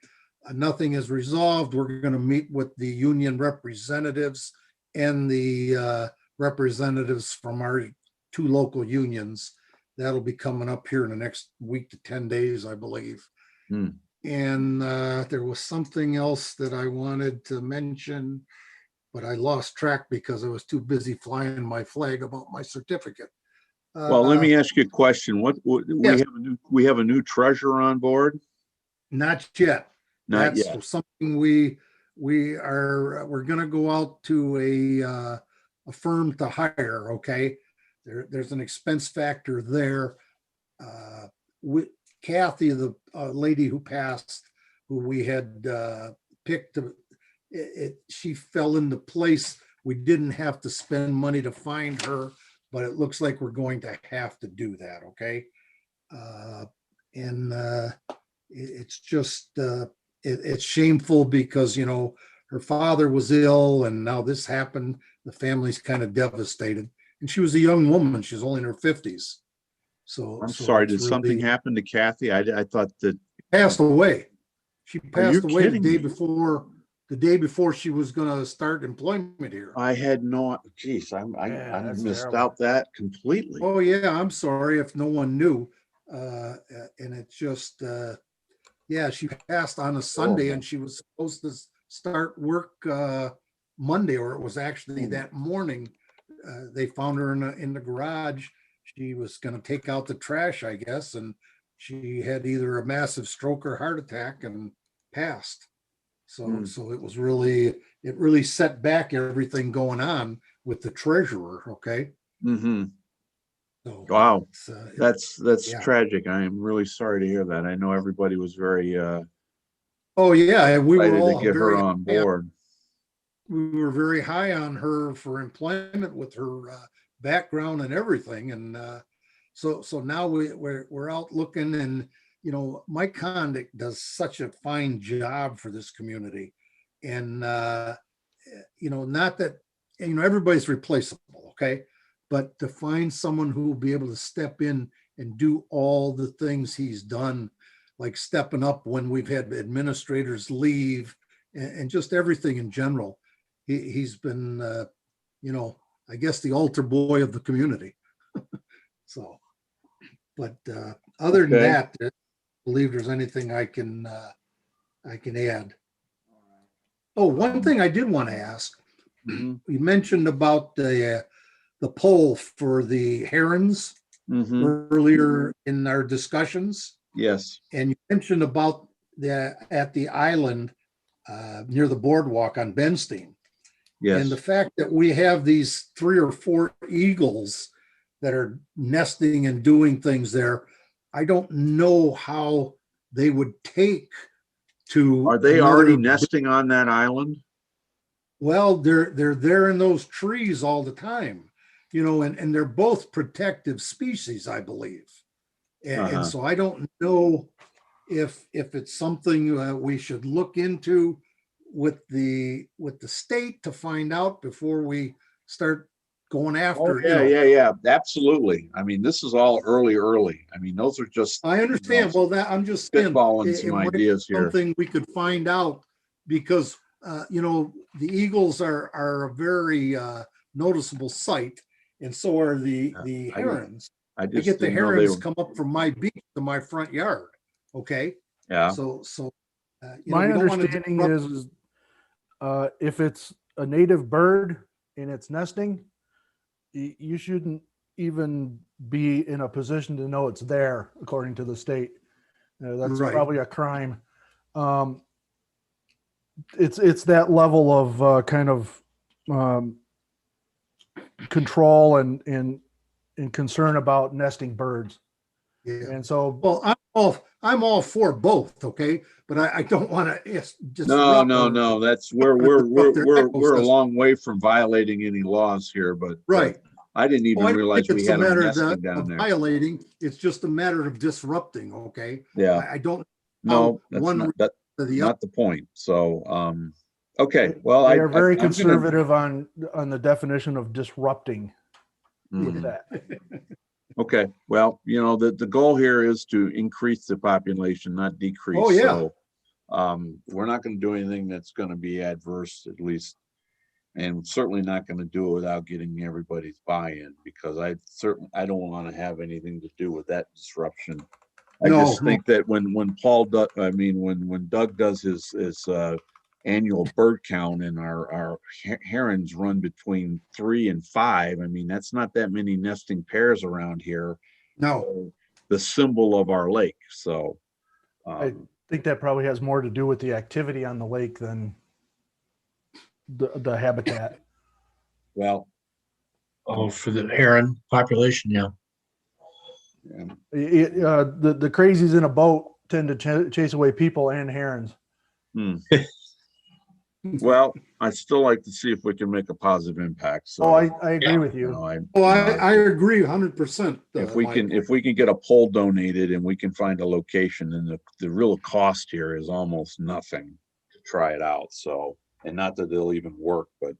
Nothing is resolved. We're going to meet with the union representatives and the representatives from our 2 local unions. That'll be coming up here in the next week to 10 days, I believe. And there was something else that I wanted to mention, but I lost track because I was too busy flying my flag about my certificate.
Well, let me ask you a question. What
Yes.
we have a new treasurer on board?
Not yet.
Not
That's
yet.
something we're gonna go out to a firm to hire, okay? There's an expense factor there. With Kathy, the lady who passed, who we had picked, she fell into place. We didn't have to spend money to find her, but it looks like we're going to have to do that, okay? It's just, it's shameful because, her father was ill and now this happened. The family's kind of devastated. And she was a young woman. She was only in her 50s. So
I'm sorry, did
it's
something
really
happen to Kathy? I thought that,
passed away. She
Are you
passed away
kidding me?
the day before she was gonna start employment here.
I had no, geez, I
that's
missed
terrible.
out that completely.
Oh, yeah, I'm sorry if no one knew. And it's just, yeah, she passed on a Sunday and she was supposed to start work Monday, or it was actually that morning. They found her in the garage. She was gonna take out the trash, I guess, and she had either a massive stroke or heart attack and passed. So, so it really set back everything going on with the treasurer, okay?
Mm-hmm.
So
Wow.
it's,
That's
yeah.
tragic. I am really sorry to hear that. I know everybody was very
Oh, yeah, we were
excited to
all
get her
very,
on board.
we were very high on her for employment with her background and everything. And so now we're out looking, and Mike Condick does such a fine job for this community. And not that everybody's replaceable, okay, but to find someone who will be able to step in and do all the things he's done, like stepping up when we've had administrators leave and just everything in general. He's been, I guess the altar boy of the community. So, but other than
Okay.
that, I believe there's anything I can add. Oh, one thing I did want to ask,
Mhm.
we mentioned about the poll for the herons
Mhm.
earlier in our discussions.
Yes.
And you mentioned about at the island near the boardwalk on Benstein. And the
Yes.
fact that we have these 3 or 4 eagles that are nesting and doing things there, I don't know how they would take to.
Are they already
another-
nesting on that island?
Well, they're there in those trees all the time, and they're both protective species, I believe. And so I don't know if it's something we should look into with the state to find out before we start going
Oh,
after.
yeah. Absolutely. I mean, this is all early. I mean, those are just
I understand. Well, that I'm just saying,
spitballing some
might be
ideas here.
something we could find out, because the eagles are a very noticeable sight, and so are the
I-
herons.
I
I
just
get the
didn't know they
herons
were,
come up from my beach to my front yard. Okay.
yeah.
So
My
we don't wanna
understanding
disrupt-
is if it's a native bird and it's nesting, you shouldn't even be in a position to know it's there, according to the state. That's
Right.
probably a crime. It's that level of kind of control and concern about nesting birds.
Yeah.
And so
Well, I'm all for both, okay? But I don't want to just.
No, that's, we're
Disrupt their
a
ecosystem.
long way from violating any laws here, but.
Right.
I didn't
Oh,
even
I don't
realize
think
we
it's a
had them
matter
nesting down
of
there.
violating. It's just a matter of disrupting, okay?
Yeah,
I don't.
no, that's
one
not, that,
to the
not the point. So, okay, well,
they are very
I'm gonna-
conservative on the definition of disrupting with
Mhm.
that.
Okay, well, the goal here is to increase the population, not decrease.
Oh, yeah.
So, we're not gonna do anything that's gonna be adverse, at least. And certainly not gonna do it without getting everybody's buy-in, because I don't wanna have anything to do with that disruption. I
No,
just think that when Doug does his annual bird count and our herons run between 3 and 5, I mean, that's not that many nesting pairs around here.
No,
The symbol of our lake, so.
I think that probably has more to do with the activity on the lake than the habitat.
Well,
Oh, for the heron population, yeah.
yeah.
The crazies in a boat tend to chase away people and herons.
Well, I'd still like to see if we can make a positive impact, so.
Oh, I agree with
you
you.
know,
I agree 100%.
If we can get a pole donated and we can find a location, then the real cost here is almost nothing to try it out. So, and not that they'll even work, but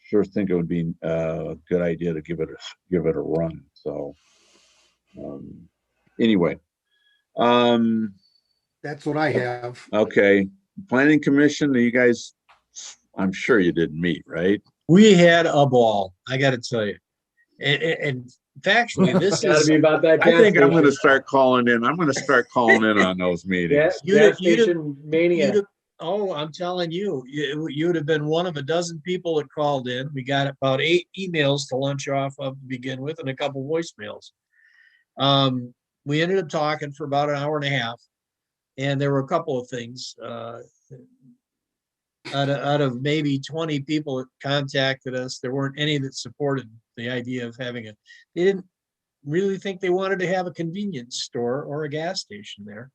sure think it would be a good idea to give it a run. So, anyway,
That's what I have.
okay, Planning Commission, you guys, I'm sure you didn't meet, right?
We had a ball, I gotta tell you. And factually, this
Gotta
is,
be about that
I
gas
think I'm
station.
gonna start calling in. I'm gonna start calling in on those meetings.
Gas
You'd have-
station mania.
oh, I'm telling you, you would have been one of a dozen people that called in. We got about 8 emails to lunch off of to begin with and a couple voicemails. We ended up talking for about an hour and a half. And there were a couple of things, out of maybe 20 people that contacted us, there weren't any that supported the idea of having they didn't really think they wanted to have a convenience store or a gas station there.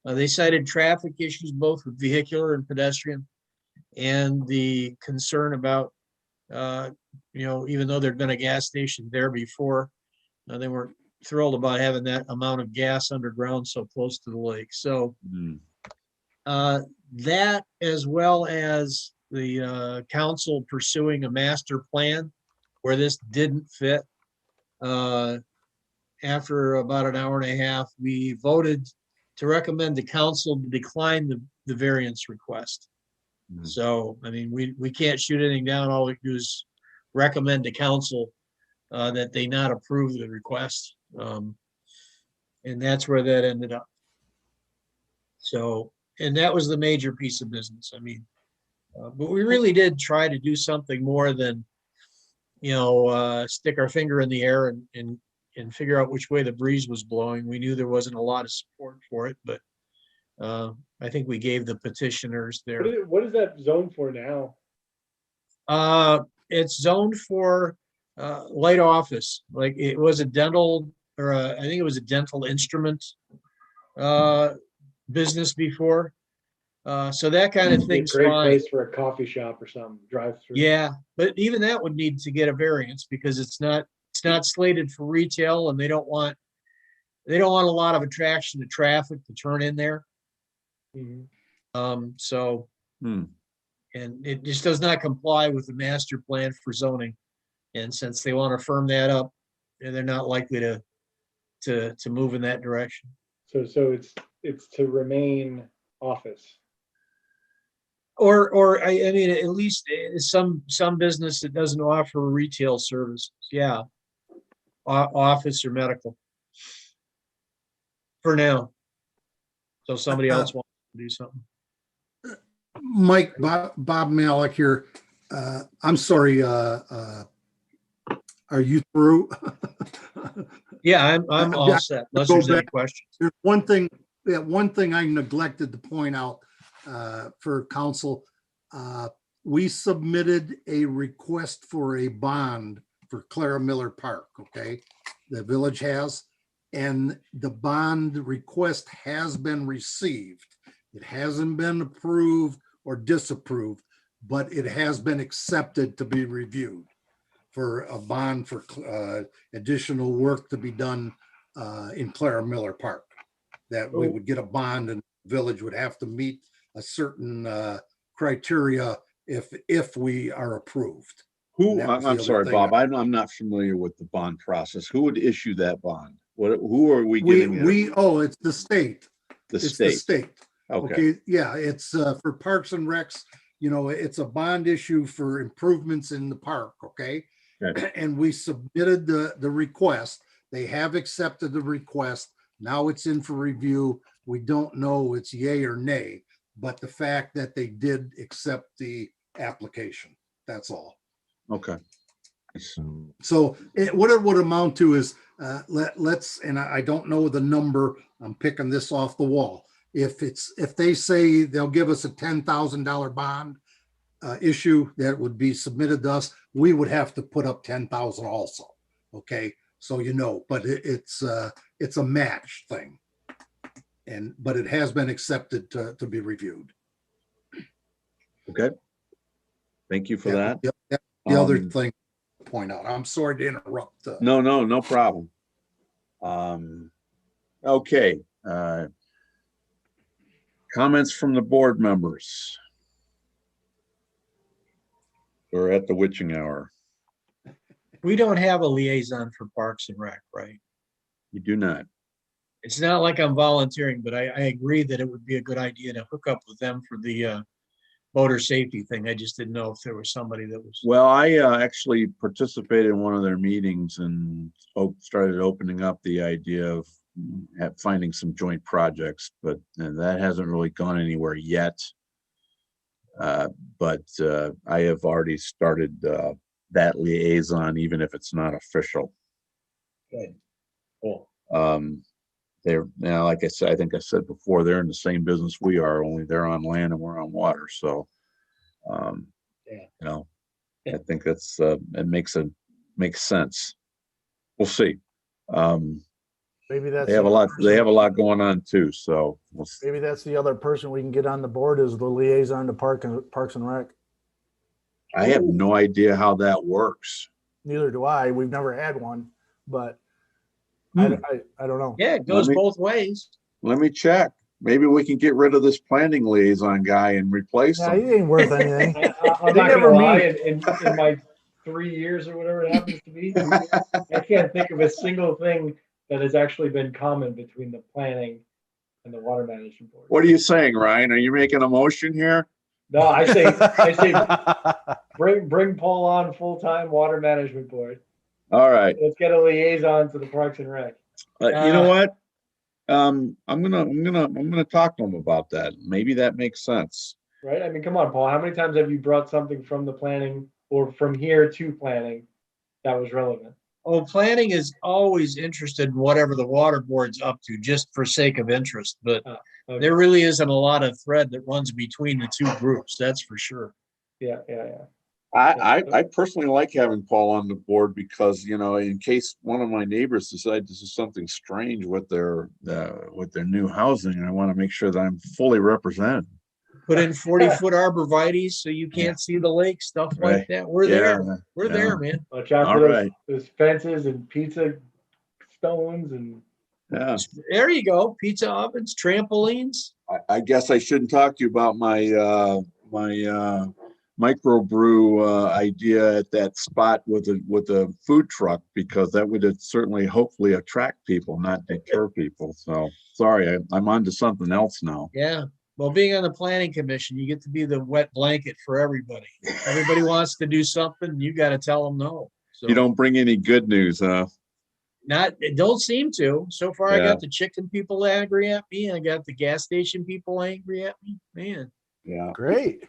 They cited traffic issues, both with vehicular and pedestrian, and the concern about, even though there'd been a gas station there before, they weren't thrilled about having that amount of gas underground so close to the lake. So that, as well as the council pursuing a master plan where this didn't fit. After about an hour and a half, we voted to recommend the council to decline the variance request. So, I mean, we can't shoot anything down. All we do is recommend to council that they not approve the request. And that's where that ended up. So, and that was the major piece of business. I mean, but we really did try to do something more than, stick our finger in the air and figure out which way the breeze was blowing. We knew there wasn't a lot of support for it, but I think we gave the petitioners their.
What is that zone for now?
It's zoned for light office. Like it was a dental, or I think it was a dental instrument business before. So that kind of
Be a
thing's
great
fine.
place for a coffee shop or something, drive through.
Yeah, but even that would need to get a variance because it's not slated for retail, and they don't want a lot of attraction to traffic to turn in there.
Mhm.
So, and it just does not comply with the master plan for zoning. And since they want to firm that up, and they're not likely to move in that direction.
So it's to remain office.
Or I mean, at least some business that doesn't offer retail services. Yeah. Office or medical. For now. So somebody else wants to do something.
Mike, Bob Malik here. I'm sorry, are you through?
Yeah, I'm all set, unless
go
there's any
back.
questions.
There's one thing I neglected to point out for council. We submitted a request for a bond for Clara Miller Park, okay? The village has, and the bond request has been received. It hasn't been approved or disapproved, but it has been accepted to be reviewed for a bond for additional work to be done in Clara Miller Park. That we would get a bond and the village would have to meet a certain criteria if we are approved.
Who,
That was the
I'm
other
sorry,
thing.
Bob, I'm not familiar with the bond process. Who would issue that bond? Who are we getting? it?
It's the state.
The
It's the
state.
state.
Okay,
Okay, yeah, it's for Parks and Recs, it's a bond issue for improvements in the park, okay?
Okay.
And we submitted the request. They have accepted the request. Now it's in for review. We don't know it's yay or nay, but the fact that they did accept the application, that's all.
okay.
So what it would amount to is, let's, and I don't know the number, I'm picking this off the wall. If they say they'll give us a $10,000 bond issue that would be submitted to us, we would have to put up 10,000 also. Okay, so but it's a match thing. But it has been accepted to be reviewed.
Okay. Thank you for that.
The other
Um,
thing to point out, I'm sorry to interrupt.
No problem. Okay. Comments from the board members. We're at the witching hour.
We don't have a liaison for Parks and Rec, right?
You do not.
It's not like I'm volunteering, but I agree that it would be a good idea to hook up with them for the motor safety thing. I just didn't know if there was somebody that was.
Well, I actually participated in one of their meetings and started opening up the idea of finding some joint projects, but that hasn't really gone anywhere yet. But I have already started that liaison, even if it's not official.
Good. Cool.
They're now, like I said, I think I said before, they're in the same business we are, only they're on land and we're on water. So,
Yeah.
I think that's it makes sense. We'll see.
Maybe that's.
They have a lot going on too. So we'll see.
Maybe that's the other person we can get on the board is the liaison to Parks and Rec.
I have no idea how that works.
Neither do I. We've never had one, but I don't know.
Yeah, it goes both ways.
Let me check. Maybe we can get rid of this planning liaison guy and replace
Yeah,
him.
he ain't worth anything.
I'm
They
not
never
gonna lie,
meet.
in my 3 years or whatever it happens to be, I can't think of a single thing that has actually been common between the planning and the water management board.
What are you saying, Ryan? Are you making a motion here?
No, I say bring Paul on full-time water management board.
All right.
Let's get a liaison to the Parks and Rec.
You know what? I'm gonna talk to him about that. Maybe that makes sense.
Right? I mean, come on, Paul. How many times have you brought something from the planning or from here to planning that was relevant?
Oh, planning is always interested in whatever the water board's up to, just for sake of interest, but
Okay.
there really isn't a lot of thread that runs between the two groups, that's for sure.
Yeah.
I personally like having Paul on the board because, in case one of my neighbors decide to do something strange with their new housing, I want to make sure that I'm fully represented.
Put in 40-foot arborvitaes so you can't see the lake, stuff like
Right.
that. We're there. We're
yeah.
there, man.
Watch out
All
for
right.
those fences and pizza stones and
Yeah.
There you go. Pizza ovens, trampolines.
I guess I shouldn't talk to you about my microbrew idea at that spot with a food truck, because that would certainly hopefully attract people, not deter people. So sorry, I'm on to something else now.
Yeah. Well, being on the planning commission, you get to be the wet blanket for everybody. Everybody wants to do something, you got to tell them no. So
You don't bring any good news, huh?
Not, it don't seem to. So far, I
Yeah.
got the chicken people angry at me, and I got the gas station people angry at me. Man.
Yeah.
Great.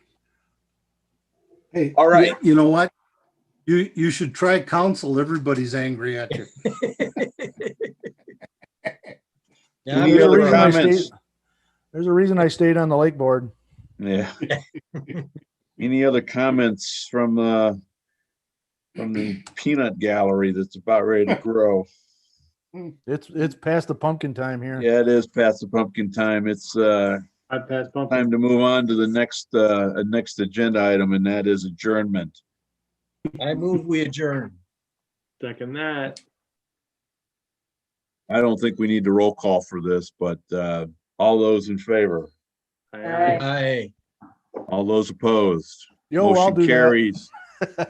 Hey,
All right.
You know what? You should try council. Everybody's angry at you.
Now, I'm
Any
There's a
other
really-
reason I
comments?
stayed- There's a reason I stayed on the lake board.
Yeah. Any other comments from the peanut gallery that's about ready to grow?
It's past the pumpkin time here.
Yeah, it is past the pumpkin time. It's
I passed pumpkin.
time to move on to the next agenda item, and that is adjournment.
I move we adjourn.
Second that.
I don't think we need to roll call for this, but all those in favor,
Aye.
Aye.
all those opposed.
Yo, I'll
Motion
do that.
carries. Go